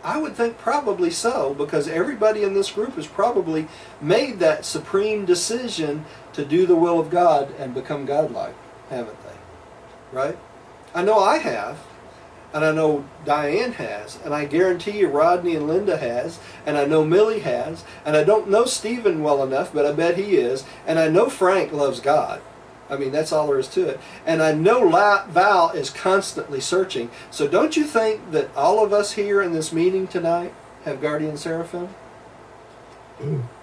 I would think probably so, because everybody in this group has probably made that supreme decision to do the will of God and become godlike, haven't they? Right? I know I have, and I know Diane has, and I guarantee you Rodney and Linda has, and I know Millie has, and I don't know Stephen well enough, but I bet he is, and I know Frank loves God. I mean, that's all there is to it. And I know Val is constantly searching. So don't you think that all of us here in this meeting tonight have guardian seraphim?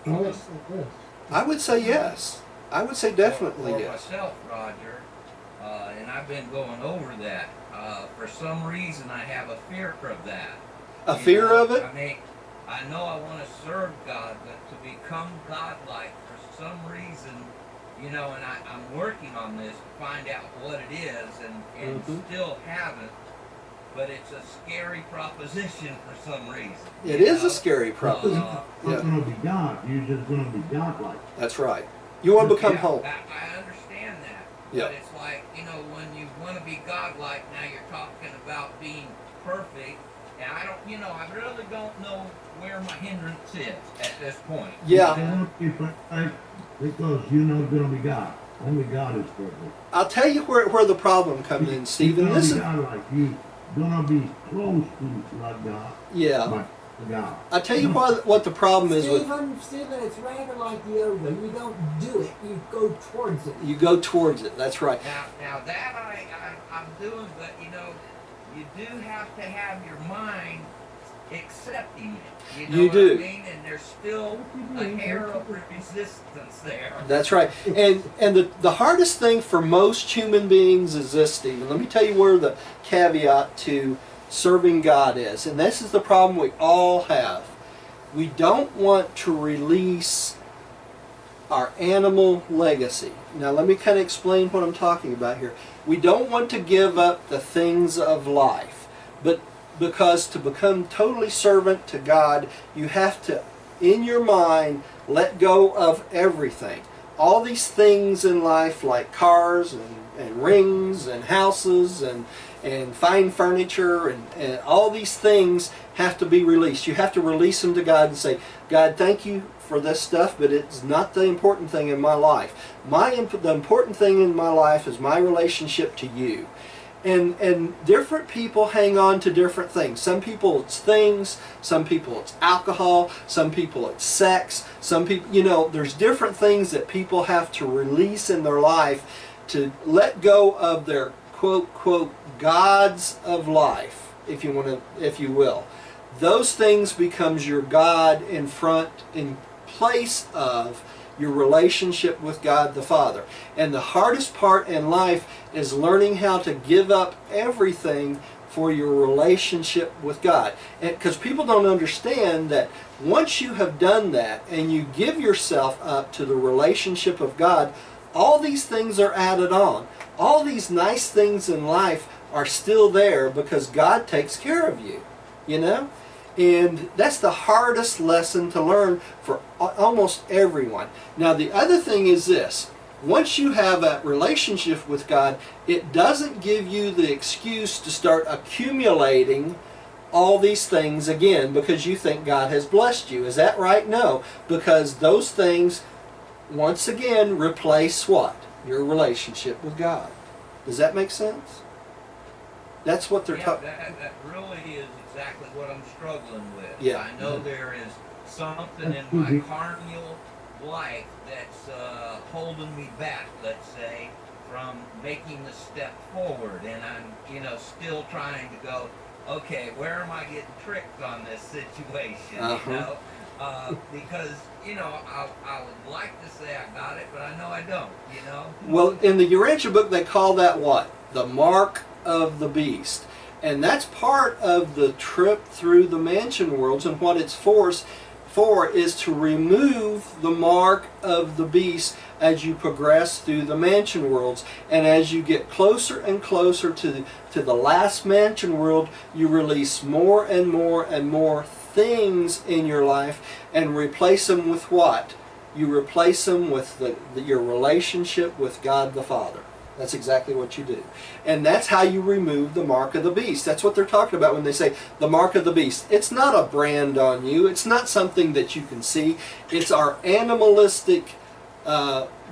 I would say yes. I would say definitely for yes. myself, Roger, and I've been going over that. For some reason, I have a fear of that. A fear of it? I mean, I know I want to serve God, but to become godlike for some reason, you know, and I'm working on this to find out what it is, and still haven't. But it's a scary proposition for some reason. It is a scary proposition. You're not going to be God. You're just going to be godlike. That's right. You want to become whole. I understand that. Yeah. But it's like, you know, when you want to be godlike, now you're talking about being perfect. And I don't, you know, I really don't know where my hindrance is at this point. Yeah. You won't be perfect because you're not going to be God. Only God is perfect. I'll tell you where the problem comes in, Stephen. Listen. You're going to be godlike. You're going to be close to like God. Yeah. But God. I'll tell you what the problem is with... Stephen, it's rather like yoga. You don't do it. You go towards it. You go towards it. That's right. Now that I'm doing, but you know, you do have to have your mind accepting it. You know You do. what I mean? And there's still a hair of resistance there. That's right. And the hardest thing for most human beings is this, Stephen. Let me tell you where the caveat to serving God is. And this is the problem we all have. We don't want to release our animal legacy. Now let me kind of explain what I'm talking about here. We don't want to give up the things of life. But because to become totally servant to God, you have to, in your mind, let go of everything. All these things in life, like cars and rings and houses and fine furniture and all these things have to be released. You have to release them to God and say, God, thank you for this stuff, but it's not the important thing in my life. The important thing in my life is my relationship to you. And different people hang on to different things. Some people it's things, some people it's alcohol, some people it's sex, some people, you know, there's different things that people have to release in their life to let go of their quote, quote, gods of life, if you will. Those things becomes your God in place of your relationship with God the Father. And the hardest part in life is learning how to give up everything for your relationship with God. Because people don't understand that once you have done that and you give yourself up to the relationship of God, all these things are added on. All these nice things in life are still there because God takes care of you, you know? And that's the hardest lesson to learn for almost everyone. Now the other thing is this. Once you have a relationship with God, it doesn't give you the excuse to start accumulating all these things again because you think God has blessed you. Is that right? No. Because those things, once again, replace what? Your relationship with God. Does that make sense? That's what they're talking. That really is exactly what I'm struggling with. Yeah. I know there is something in my carnal life that's holding me back, let's say, from making the step forward, and I'm, still trying to go, okay, where am I getting tricked on this situation, because, I would like to say I got it, but I know I don't, Well, in the Urantia book, they call that what? The mark of the beast. And that's part of the trip through the mansion worlds, and what it's for is to remove the mark of the beast as you progress through the mansion worlds. And as you get closer and closer to the last mansion world, you release more and more and more things in your life and replace them with what? You replace them with your relationship with God the Father. That's exactly what you do. And that's how you remove the mark of the beast. That's what they're talking about when they say the mark of the beast. It's not a brand on you. It's not something that you can see. It's our animalistic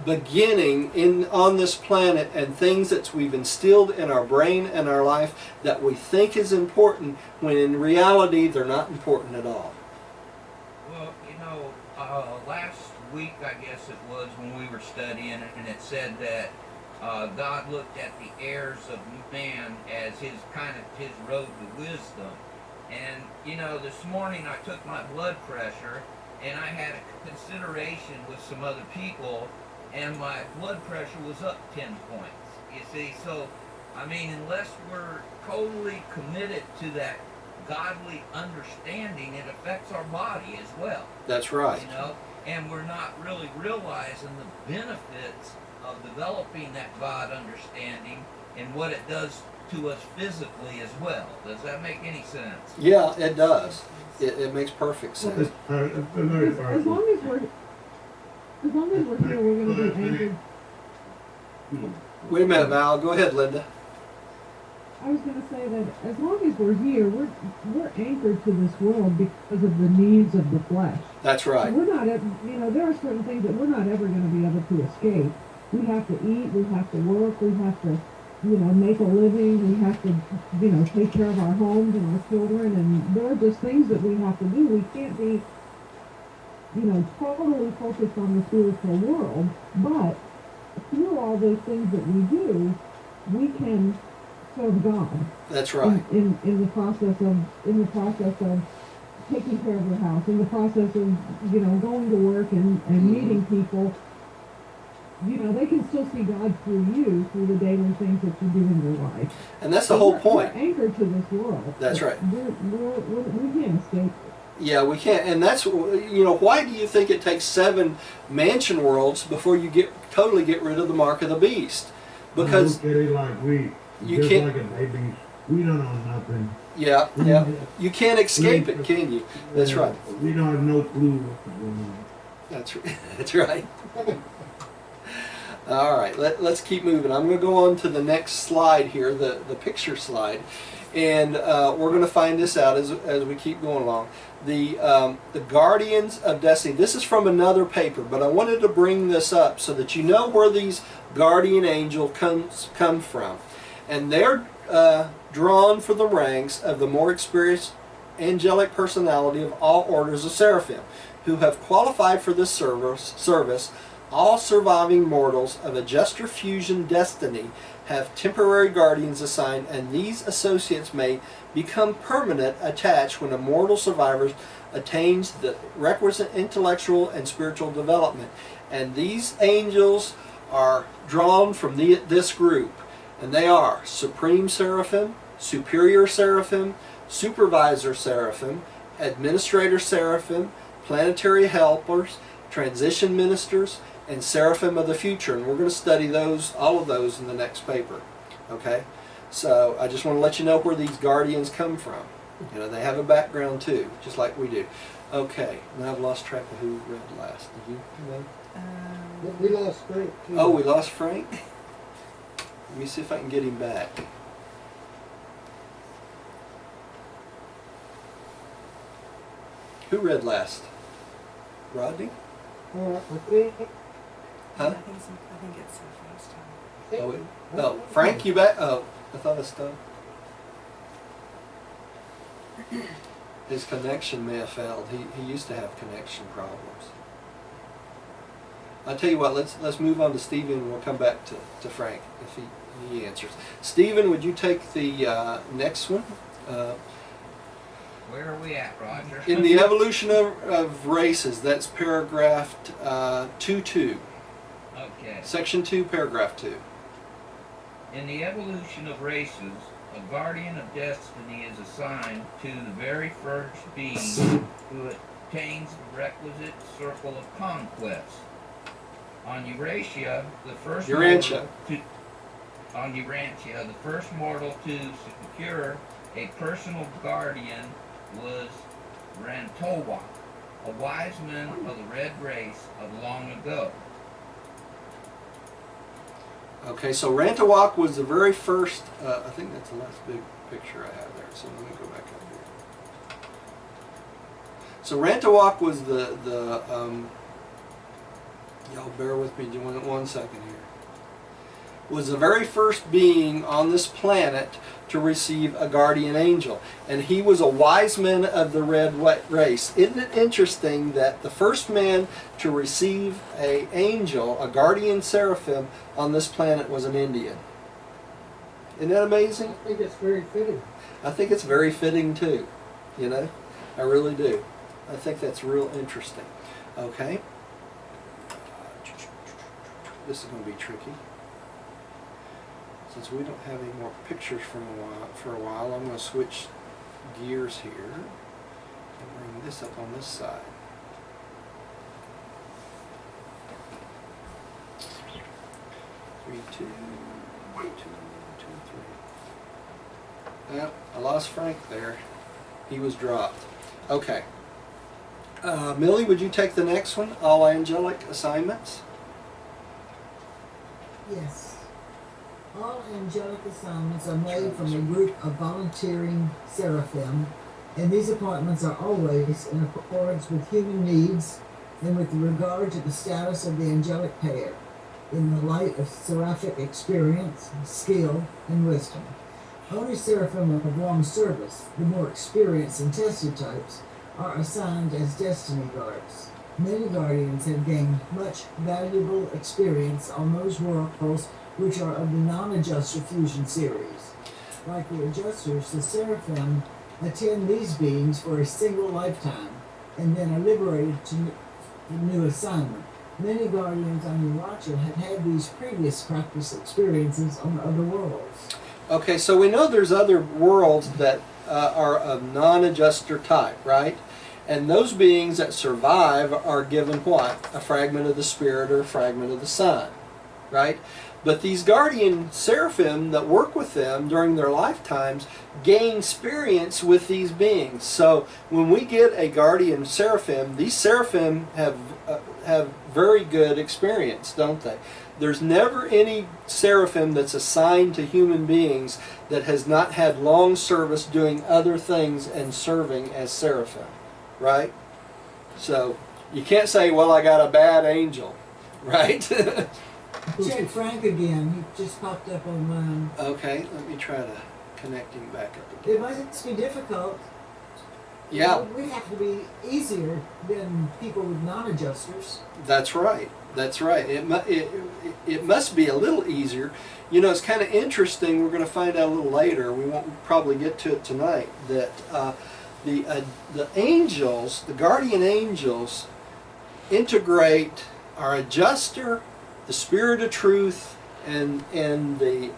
beginning on this planet, and things that we've instilled in our brain and our life that we think is important, when in reality they're not important at all. Well, last week I guess it was when we were studying it, and it said that God looked at the heirs of man as his road to wisdom. And, this morning I took my blood pressure, and I had a consideration with some other people, and my blood pressure was up 10 points. You see, so, unless we're totally committed to that godly understanding, it affects our body as well. That's right. And we're not really realizing the benefits of developing that God understanding and what it does to us physically as well. Does that make any sense? Yeah, it does. It makes perfect sense. As long as we're here, we're going to be anchored. Wait a minute, Val. Go ahead, Linda. I was going to say that as long as we're here, we're anchored to this world because of the needs of the flesh. That's right. We're not, there are certain things that we're not ever going to be able to escape. We have to eat, we have to work, we have to, make a living, we have to, take care of our homes and our children, and there are just things that we have to do. We can't be, totally focused on the spiritual world, but through all those things that we do, we can serve God. That's right. In the process of taking care of your house, in the process of, going to work and meeting people. They can still see God through you, through the daily things that you do in your life. And that's the whole point. We're anchored to this world. That's right. We can't escape it. Yeah, we can't. And that's, why do you think it takes 7 mansion worlds before you totally get rid of the mark of the beast? Because look at it like you can't, like a baby. We don't know nothing. Yeah. You can't escape it, can you? That's right. We don't have no clue what's going on. That's right. All right, let's keep moving. I'm going to go on to the next slide here, the picture slide, and we're going to find this out as we keep going along. The Guardians of Destiny. This is from another paper, but I wanted to bring this up so that you know where these guardian angels come from. And they're drawn from the ranks of the more experienced angelic personality of all orders of Seraphim, who have qualified for this service. All surviving mortals of a Jester fusion destiny have temporary guardians assigned, and these associates may become permanent attached when a mortal survivor attains the requisite intellectual and spiritual development. And these angels are drawn from this group, and they are Supreme Seraphim, Superior Seraphim, Supervisor Seraphim, Administrator Seraphim, Planetary Helpers, Transition Ministers, and Seraphim of the Future. And we're going to study all of those in the next paper. Okay? So I just want to let you know where these guardians come from. They have a background too, just like we do. Okay, now I've lost track of who read last. Did you? We lost Frank too. Oh, we lost Frank? Let me see if I can get him back. Who read last? Rodney? I think Huh? I think it's so fast. Oh, Frank, you back? Oh, I thought I stopped. His connection may have failed. He used to have connection problems. I'll tell you what, let's move on to Stephen and we'll come back to Frank if he answers. Stephen, would you take the next one? Where are we at, Roger? In the evolution of races, that's paragraph 2.2. Okay. Section 2, paragraph 2. In the evolution of races, a guardian of destiny is assigned to the very first being who attains the requisite circle of conquest. On Urantia, the first mortal to secure a personal guardian was Rantowak, a wise man of the red race of long ago. Okay, so Rantowak was the very first, I think that's the last big picture I have there, so let me go back up here. So Rantowak was y'all bear with me one second here, was the very first being on this planet to receive a guardian angel. And he was a wise man of the red race. Isn't it interesting that the first man to receive an angel, a guardian seraphim, on this planet was an Indian? Isn't that amazing? I think it's very fitting. I think it's very fitting too. You know? I really do. I think that's real interesting. Okay? This is going to be tricky. Since we don't have any more pictures for a while, I'm going to switch gears here and bring this up on this side. Three, two, three. Well, I lost Frank there. He was dropped. Okay. Millie, would you take the next one? All angelic assignments? Yes. All angelic assignments are made from a group of volunteering seraphim, and these appointments are always in accordance with human needs and with regard to the status of the angelic pair, in the light of seraphic experience, skill, and wisdom. Only seraphim of long service, the more experienced and tested types, are assigned as destiny guards. Many guardians have gained much valuable experience on those worlds which are of the non-adjuster fusion series. Like the adjusters, the seraphim attend these beings for a single lifetime and then are liberated to a new assignment. Many guardians on Urantia have had these previous practice experiences on other worlds. Okay, so we know there's other worlds that are of non-adjuster type, right? And those beings that survive are given what? A fragment of the spirit or a fragment of the sun, right? But these guardian seraphim that work with them during their lifetimes gain experience with these beings. So when we get a guardian seraphim, these seraphim have very good experience, don't they? There's never any seraphim that's assigned to human beings that has not had long service doing other things and serving as seraphim, right? So you can't say, well, I got a bad angel, right? Check Frank again. He just popped up online. Okay, let me try to connect him back up again. It must be difficult. Yeah. We have to be easier than people with non-adjusters. That's right. That's right. It must be a little easier. You know, it's kind of interesting. We're going to find out a little later. We won't probably get to it tonight. That the angels, the guardian angels, integrate our adjuster, the Spirit of Truth, and the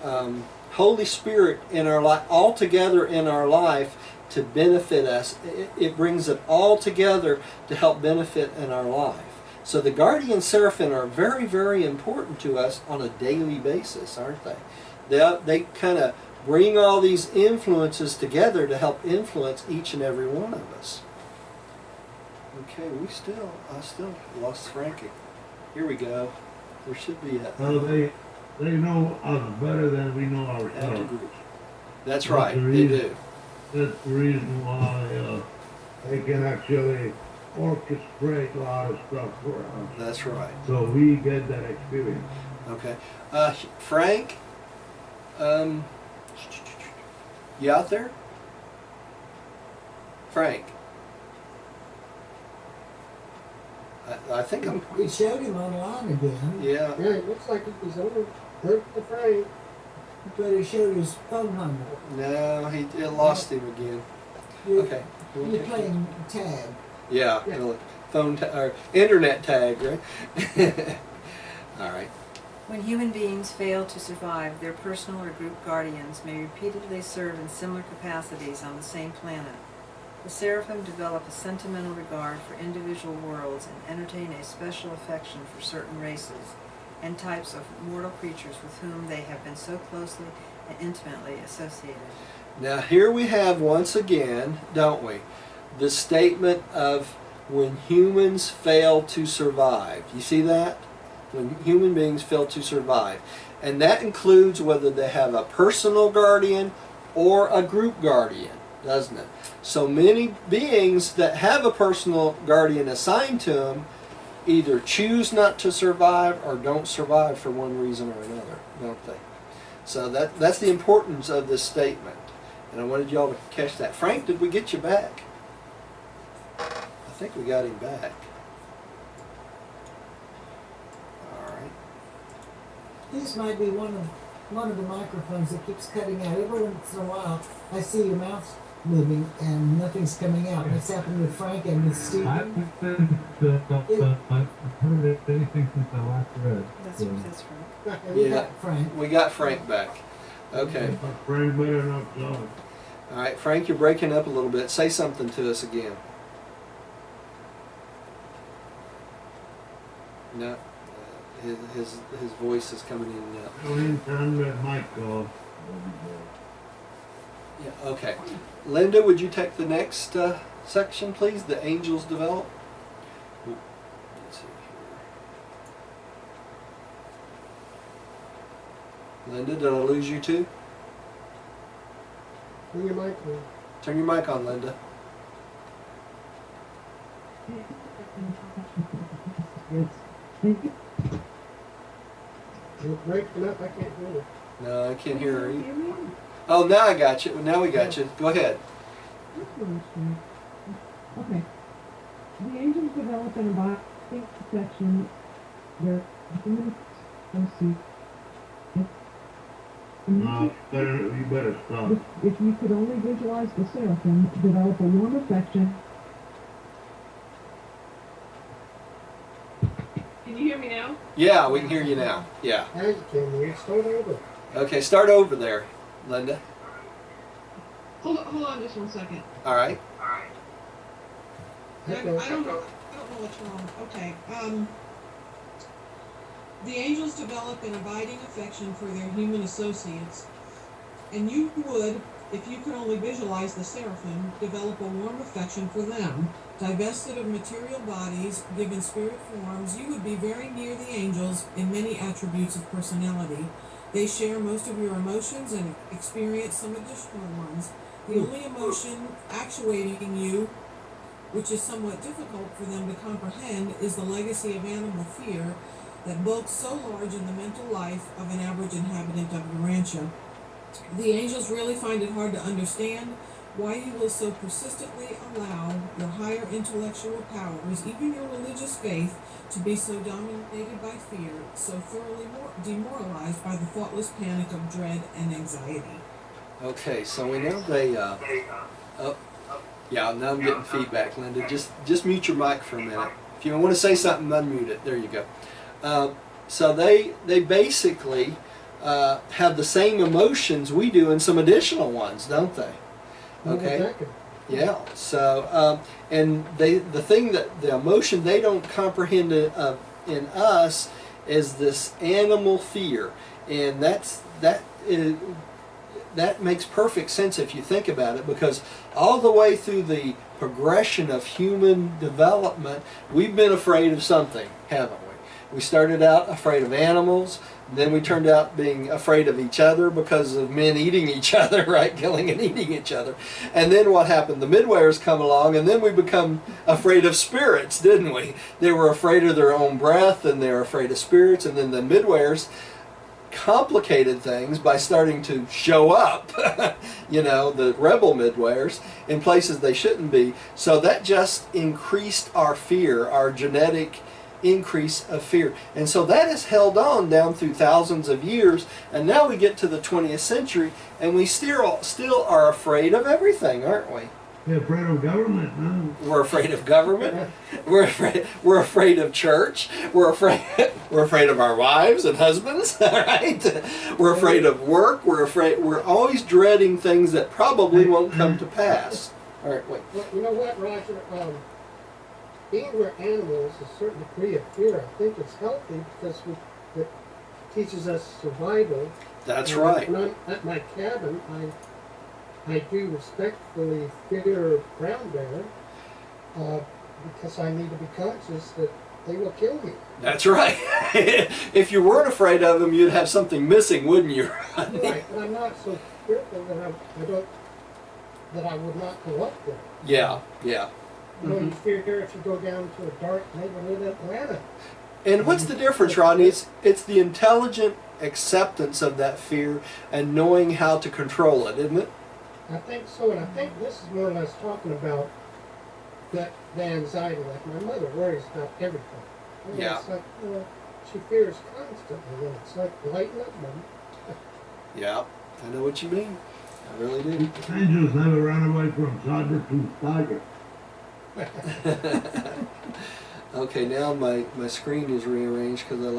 Holy Spirit in our life, all together in our life to benefit us. It brings it all together to help benefit in our life. So the guardian seraphim are very, very important to us on a daily basis, aren't they? They kind of bring all these influences together to help influence each and every one of us. Okay, I still lost Frankie. Here we go. There should be a... They know us better than we know ourselves. That's right, they do. That's the reason why they can actually orchestrate a lot of stuff for us. That's right. So we get that experience. Okay. Frank, you out there? Frank. I think I'm... We showed him online again, Yeah. Yeah, it looks like he's over the frame. but he showed his phone number. No, it lost him again. You're, Okay. you're playing tag. Yeah, Yeah. phone or internet tag, right? All right. When human beings fail to survive, their personal or group guardians may repeatedly serve in similar capacities on the same planet. The seraphim develop a sentimental regard for individual worlds and entertain a special affection for certain races and types of mortal creatures with whom they have been so closely and intimately associated. Now here we have once again, don't we, the statement of when humans fail to survive. You see that? When human beings fail to survive. And that includes whether they have a personal guardian or a group guardian, doesn't it? So many beings that have a personal guardian assigned to them either choose not to survive or don't survive for one reason or another, don't they? So that's the importance of this statement. And I wanted y'all to catch that. Frank, did we get you back? I think we got him back. All right. This might be one of the microphones that keeps cutting out. Every once in a while, I see your mouth moving and nothing's coming out. What's happened with Frank and with Stephen? I haven't heard anything since I last read. That's right. We Yeah. got Frank. We got Frank back. Okay. Frank better not talk. All right, Frank, you're breaking up a little bit. Say something to us again. No, his voice is coming in and out. Turn that mic off. Yeah. Okay. Linda, would you take the next section, please? The angels develop. Let's see here. Linda, did I lose you too? Bring your mic on. Turn your mic on, Linda. You're breaking up, I can't hear you. No, I can't hear her either. Oh, now I got you. Now we got you. Go ahead. Okay. The angels develop an abiding affection. Their human see. No, you better stop. If you could only visualize the seraphim develop a warm affection. Can you hear me now? Yeah, we can hear you now. Yeah. Now you can hear you. Start over. Okay, start over there, Linda. Hold on just 1 second. All right. I don't know what's wrong. Okay. The angels develop an abiding affection for their human associates, and you would, if you could only visualize the seraphim, develop a warm affection for them. Divested of material bodies, given spirit forms, you would be very near the angels in many attributes of personality. They share most of your emotions and experience some additional ones. The only emotion actuating you, which is somewhat difficult for them to comprehend, is the legacy of animal fear that bulks so large in the mental life of an average inhabitant of Urantia. The angels really find it hard to understand why you will so persistently allow your higher intellectual powers, even your religious faith, to be so dominated by fear, so thoroughly demoralized by the thoughtless panic of dread and anxiety. Okay, so we know they. Oh, yeah. Now I'm getting feedback, Linda. Just mute your mic for a minute. If you want to say something, unmute it. There you go. So they basically have the same emotions we do and some additional ones, don't they? Okay. Yeah. So and the thing that the emotion they don't comprehend in us is this animal fear, and that makes perfect sense if you think about it, because all the way through the progression of human development, we've been afraid of something, haven't we? We started out afraid of animals. Then we turned out being afraid of each other because of men eating each other, right? Killing and eating each other. And then what happened? The midwayers come along, and then we become afraid of spirits, didn't we? They were afraid of their own breath, and they were afraid of spirits. And then the midwayers complicated things by starting to show up, you know, the rebel midwayers, in places they shouldn't be. So that just increased our fear, our genetic increase of fear. And so that has held on down through thousands of years, and now we get to the 20th century, and we still are afraid of everything, aren't we? You're afraid of government, no? We're afraid of government. We're afraid of church. We're afraid of our wives and husbands. All right. We're afraid of work. We're always dreading things that probably won't come to pass. All right. Wait. Well, you know what, Roger? Being we're animals, a certain degree of fear, I think it's healthy because it teaches us survival. That's right. When I'm at my cabin, I do respectfully fear brown bear because I need to be conscious that they will kill me. That's right. If you weren't afraid of them, you'd have something missing, wouldn't you? Right, and I'm not so fearful that I would not go up there. Yeah, yeah. You know, you fear if you go down to a dark neighborhood in Atlanta. And what's the difference, Rodney? It's the intelligent acceptance of that fear and knowing how to control it, isn't it? I think so, and I think this is more or less talking about the anxiety. Like my mother worries about everything. And Yeah. It's like, you know, she fears constantly, and it's like lighten up, man. Yeah, I know what you mean. I really do. Angels never run away from saber-toothed tiger. Okay, now my screen is rearranged because I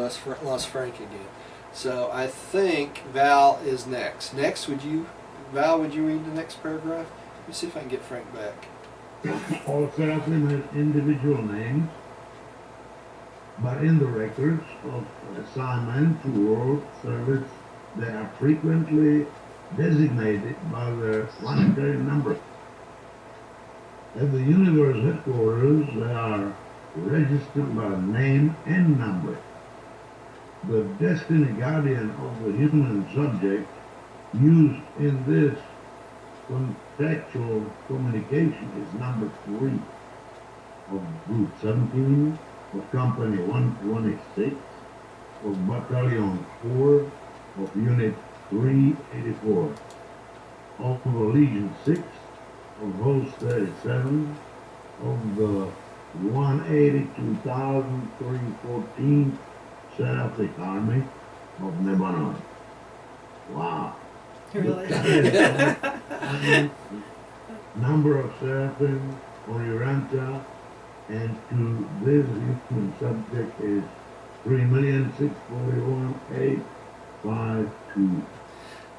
lost Frank again. So I think Val is next. Val, would you read the next paragraph? Let me see if I can get Frank back. All seraphim has individual names, but in the records of assignment to world service, they are frequently designated by their planetary number. At the universe headquarters, they are registered by name and number. The destiny guardian of the human subject used in this contextual communication is number 3 of Group 17, of Company 126, of Battalion 4, of Unit 384, of the Legion 6, of Host 37, of the 182,314 Seraphic Army of Lebanon. Wow. Really? Number of seraphim or Urantia, and to this human subject is 3,641,852.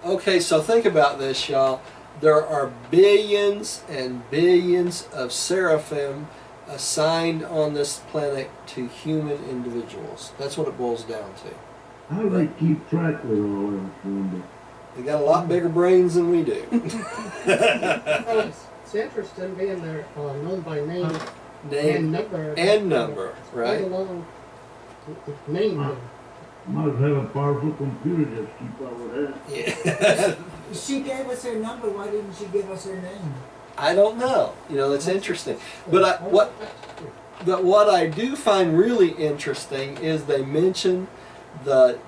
Okay, so think about this, y'all. There are billions and billions of seraphim assigned on this planet to human individuals. That's what it boils down to. How do they keep track with all of this number? They got a lot bigger brains than we do. Well, it's interesting being they're known by name and number. And number, right? Quite a long name. Must have a powerful computer just keep up with that. Yeah. She gave us her number. Why didn't she give us her name? I don't know. You know, that's interesting. But what I do find really interesting is they mention the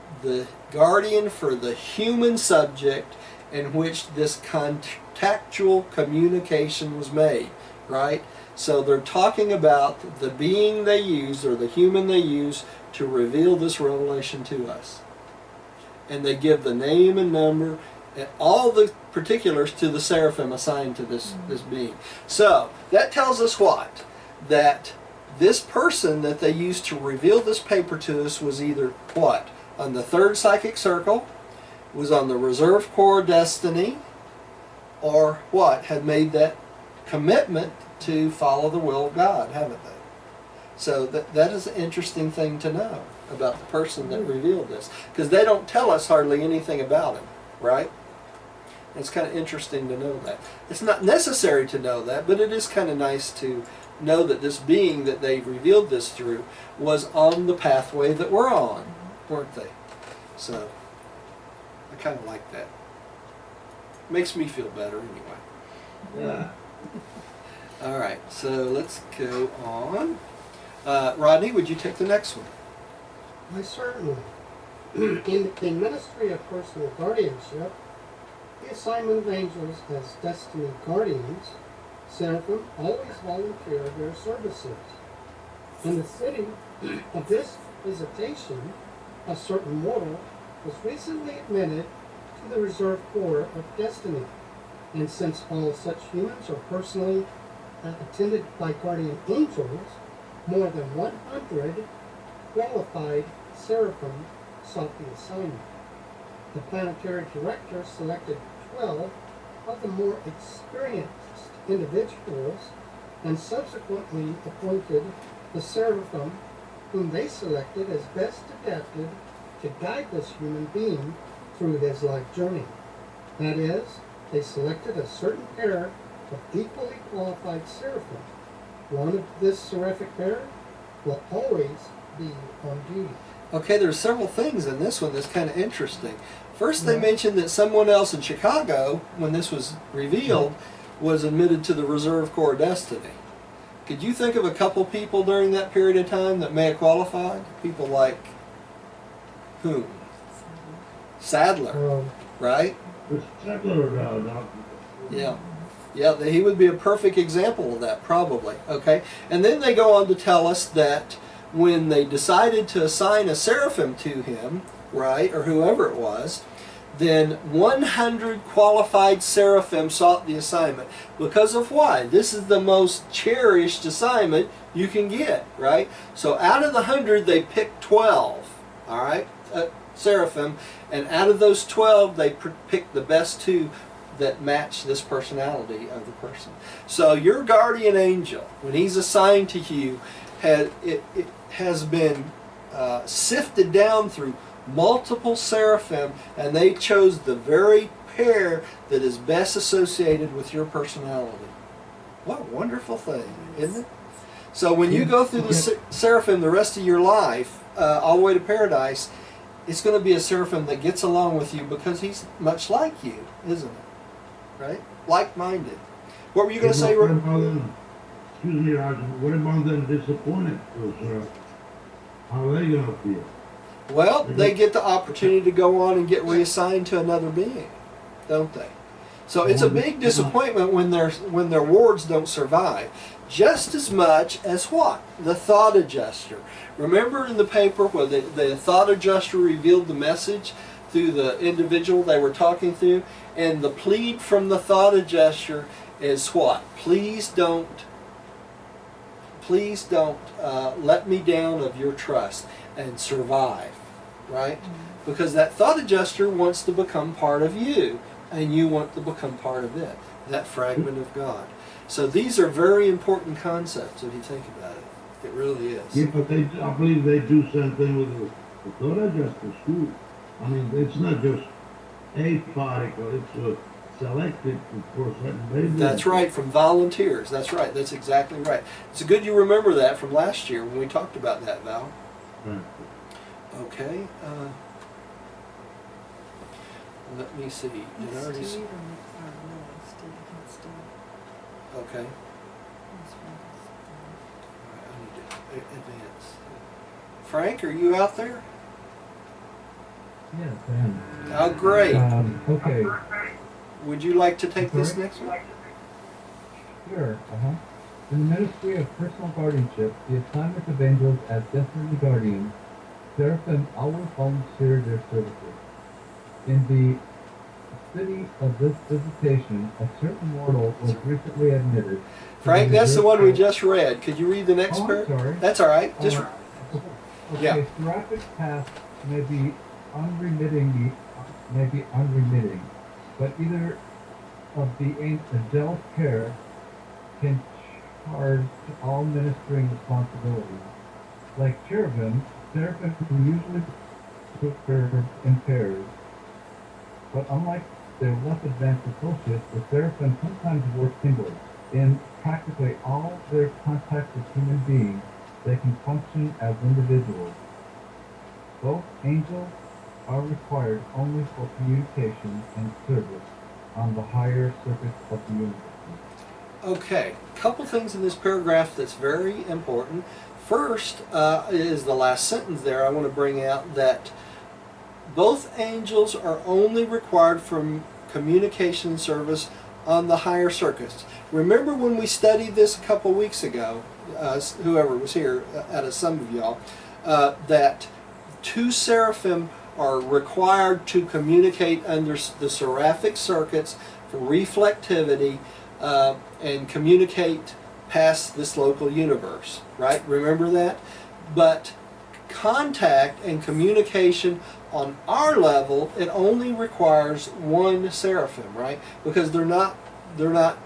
guardian for the human subject in which this contactual communication was made, right? So they're talking about the being they use, or the human they use, to reveal this revelation to us. And they give the name and number and all the particulars to the seraphim assigned to this being. So that tells us what? That this person that they used to reveal this paper to us was either what? On the third psychic circle, was on the reserve corps destiny, or what? Had made that commitment to follow the will of God, haven't they? So that is an interesting thing to know about the person that revealed this, because they don't tell us hardly anything about him, right? It's kind of interesting to know that. It's not necessary to know that, but it is kind of nice to know that this being that they revealed this through was on the pathway that we're on, weren't they? So, I kind of like that. Makes me feel better anyway. Yeah. All right, so let's go on. Rodney, would you take the next one? Why, certainly. In the ministry of personal guardianship, the assignment of angels as destiny guardians, Seraphim always volunteer their services. In the city of this visitation, a certain mortal was recently admitted to the reserve corps of destiny, and since all such humans are personally attended by guardian angels, more than 100 qualified Seraphim sought the assignment. The planetary director selected 12 of the more experienced individuals and subsequently appointed the Seraphim whom they selected as best adapted to guide this human being through his life journey. That is, they selected a certain pair of equally qualified Seraphim. One of this seraphic pair will always be on duty. Okay, there's several things in this one that's kind of interesting. First, they mentioned that someone else in Chicago, when this was revealed, was admitted to the Reserve Corps Destiny. Could you think of a couple people during that period of time that may have qualified? People like whom? Sadler, right? Sadler, Yeah. Yeah, he would be a perfect example of that, probably. Okay, and then they go on to tell us that when they decided to assign a seraphim to him, right, or whoever it was, then 100 qualified seraphim sought the assignment. Because of why? This is the most cherished assignment you can get, right? So out of the 100, they picked 12, all right, seraphim, and out of those 12, they picked the best 2 that match this personality of the person. So your guardian angel, when he's assigned to you, has been sifted down through multiple seraphim, and they chose the very pair that is best associated with your personality. What a wonderful thing, isn't it? So when you go through the seraphim the rest of your life, all the way to paradise, it's going to be a seraphim that gets along with you because he's much like you, isn't it? Right? Like-minded. What were you going to say? What about them? Excuse me, Roger. What about them disappointed? How are they going to feel? Well, they get the opportunity to go on and get reassigned to another being, don't they? So it's a big disappointment when their wards don't survive. Just as much as what? The thought adjuster. Remember in the paper where the thought adjuster revealed the message through the individual they were talking to? And the plead from the thought adjuster is what? Please don't let me down of your trust and survive, right? Because that thought adjuster wants to become part of you, and you want to become part of it, that fragment of God. So these are very important concepts if you think about it. It really is. Yeah, but I believe they do something with the thought adjusters too. I mean, it's not just a particle, it's selected for certain babies. That's right, from volunteers. That's right, that's exactly right. It's good you remember that from last year when we talked about that, Val. Right. Okay. Let me see. Did I already Steve see? Steve. Okay. I need to advance. Frank, are you out there? Yes, I am. Oh, great. Okay. Would you like to take this next one? Sure. In the ministry of personal guardianship, the assignment of angels as destiny guardians, Seraphim always volunteer their services. In the city of this visitation, a certain mortal was recently admitted. Frank, that's the one we just read. Could you read the next part? Sorry. That's all right. Just okay. Yeah. Seraphic past may be unremitting, but either of the angelic pair can charge all ministering responsibilities. Like cherubim, seraphim usually serve in pairs, but unlike their less advanced associates, the seraphim sometimes work singly. In practically all their contact with human beings, they can function as individuals. Both angels are required only for communication and service on the higher surface of the universe. Okay, a couple things in this paragraph that's very important. First is the last sentence there. I want to bring out that both angels are only required for communication service on the higher circuits. Remember when we studied this a couple weeks ago, whoever was here, out of some of y'all, that two seraphim are required to communicate under the seraphic circuits for reflectivity and communicate past this local universe, right? Remember that? But contact and communication on our level, it only requires one seraphim, right? Because they're not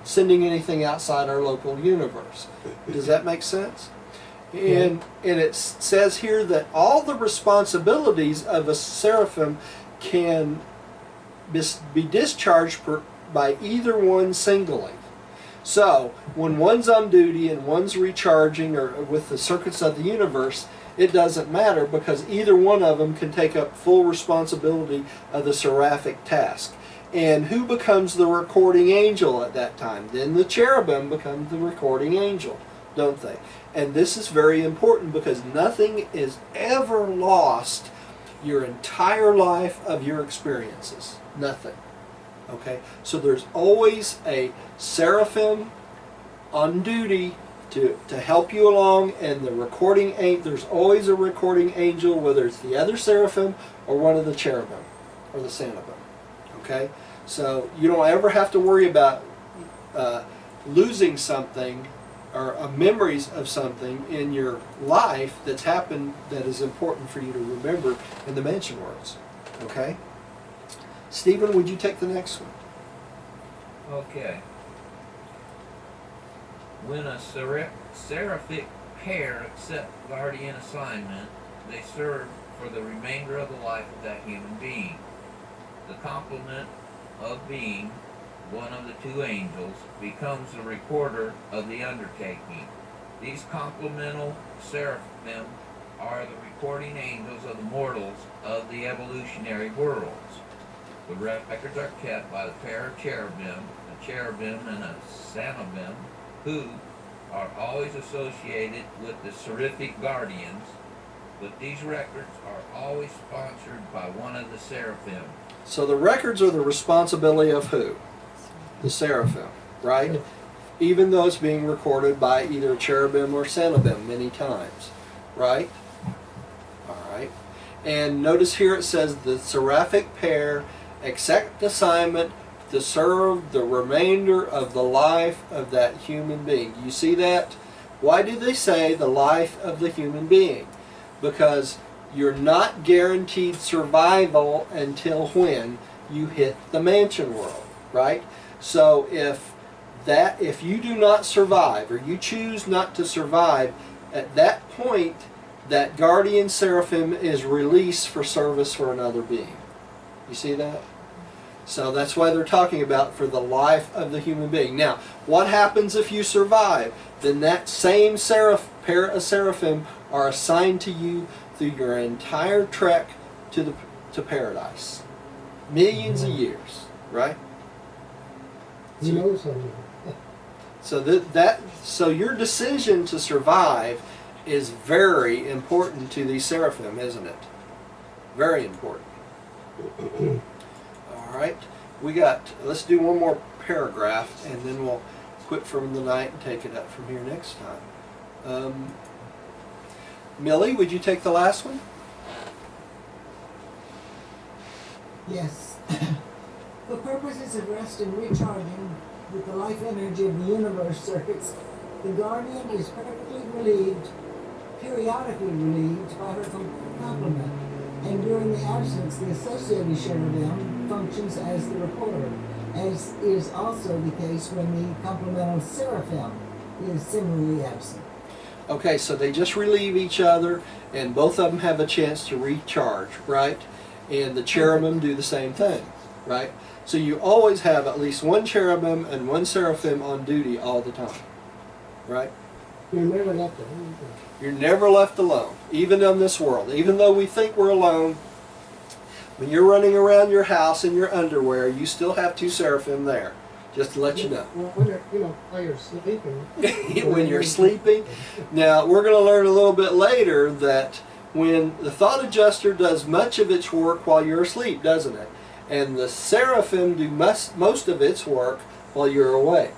sending anything outside our local universe. Does that make sense? And it says here that all the responsibilities of a seraphim can be discharged by either one singly. So when one's on duty and one's recharging or with the circuits of the universe, it doesn't matter because either one of them can take up full responsibility of the seraphic task. And who becomes the recording angel at that time? Then the cherubim become the recording angel, don't they? And this is very important because nothing is ever lost your entire life of your experiences. Nothing. Okay? So there's always a seraphim on duty to help you along, and the recording angel, there's always a recording angel, whether it's the other seraphim or one of the cherubim or the seraphim. Okay? So you don't ever have to worry about losing something or memories of something in your life that's happened that is important for you to remember in the mansion worlds. Okay? Stephen, would you take the next one? Okay. When a seraphic pair accept guardian assignment, they serve for the remainder of the life of that human being. The complement of being one of the two angels becomes the recorder of the undertaking. These complemental seraphim are the recording angels of the mortals of the evolutionary worlds. The records are kept by the pair of cherubim, a cherubim and a cherubim, who are always associated with the seraphic guardians, but these records are always sponsored by one of the seraphim. So the records are the responsibility of who? The seraphim, right? Even though it's being recorded by either cherubim or cherubim many times, right? All right. And notice here it says the seraphic pair accept assignment to serve the remainder of the life of that human being. You see that? Why do they say the life of the human being? Because you're not guaranteed survival until when you hit the mansion world, right? So if you do not survive or you choose not to survive, at that point that guardian seraphim is released for service for another being. You see that? So that's why they're talking about for the life of the human being. Now, what happens if you survive? Then that same pair of seraphim are assigned to you through your entire trek to paradise. Millions of years, right? He knows how to. So your decision to survive is very important to these seraphim, isn't it? Very important. All right, let's do one more paragraph and then we'll quit for the night and take it up from here next time. Millie, would you take the last one? Yes. For purposes of rest and recharging with the life energy of the universe circuits, the guardian is periodically relieved by her complement, and during the absence, the associated cherubim functions as the recorder, as is also the case when the complemental seraphim is similarly absent. Okay, so they just relieve each other, and both of them have a chance to recharge, right? And the cherubim do the same thing. right? So you always have at least one cherubim and one seraphim on duty all the time, right? You're never left alone. You're never left alone, even in this world. Even though we think we're alone, when you're running around your house in your underwear, you still have two seraphim there, just to let you know. Well, when you're, while you're sleeping. When you're sleeping. Now, we're going to learn a little bit later that when the thought adjuster does much of its work while you're asleep, doesn't it? And the seraphim do most of its work while you're awake.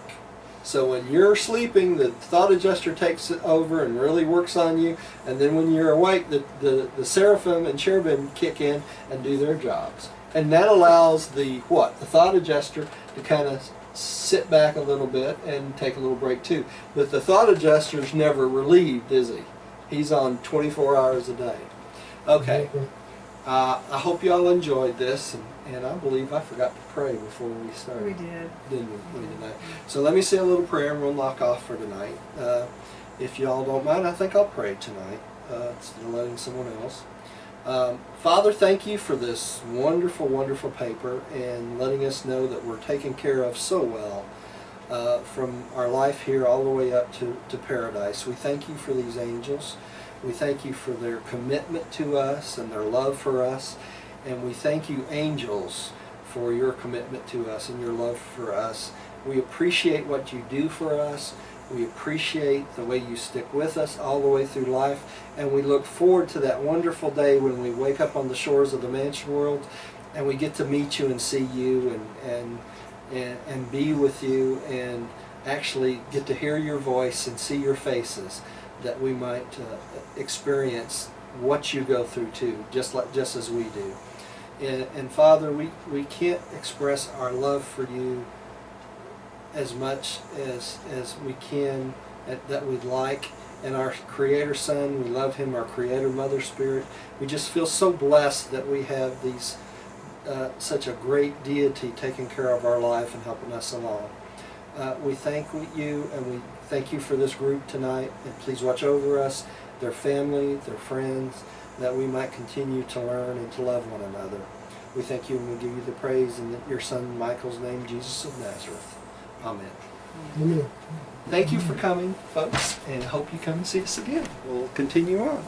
So when you're sleeping, the thought adjuster takes it over and really works on you. And then when you're awake, the seraphim and cherubim kick in and do their jobs. And that allows the thought adjuster to kind of sit back a little bit and take a little break too. But the thought adjuster's never relieved, is he? He's on 24 hours a day. Okay. I hope you all enjoyed this, and I believe I forgot to pray before we started. We did. Didn't we tonight? So let me say a little prayer and we'll knock off for tonight. If you all don't mind, I think I'll pray tonight instead of letting someone else. Father, thank you for this wonderful, wonderful paper and letting us know that we're taken care of so well from our life here all the way up to paradise. We thank you for these angels. We thank you for their commitment to us and their love for us. And we thank you, angels, for your commitment to us and your love for us. We appreciate what you do for us. We appreciate the way you stick with us all the way through life. And we look forward to that wonderful day when we wake up on the shores of the mansion world and we get to meet you and see you and be with you and actually get to hear your voice and see your faces, that we might experience what you go through too, just as we do. And Father, we can't express our love for you as much as we can, that we'd like. And our Creator Son, we love Him, our Creator Mother Spirit. We just feel so blessed that we have these such a great deity taking care of our life and helping us along. We thank you, and we thank you for this group tonight. And please watch over us, their family, their friends, that we might continue to learn and to love one another. We thank you and we give you the praise in your Son Michael's name, Jesus of Nazareth. Amen. Amen. Thank you for coming, folks, and hope you come and see us again. We'll continue on.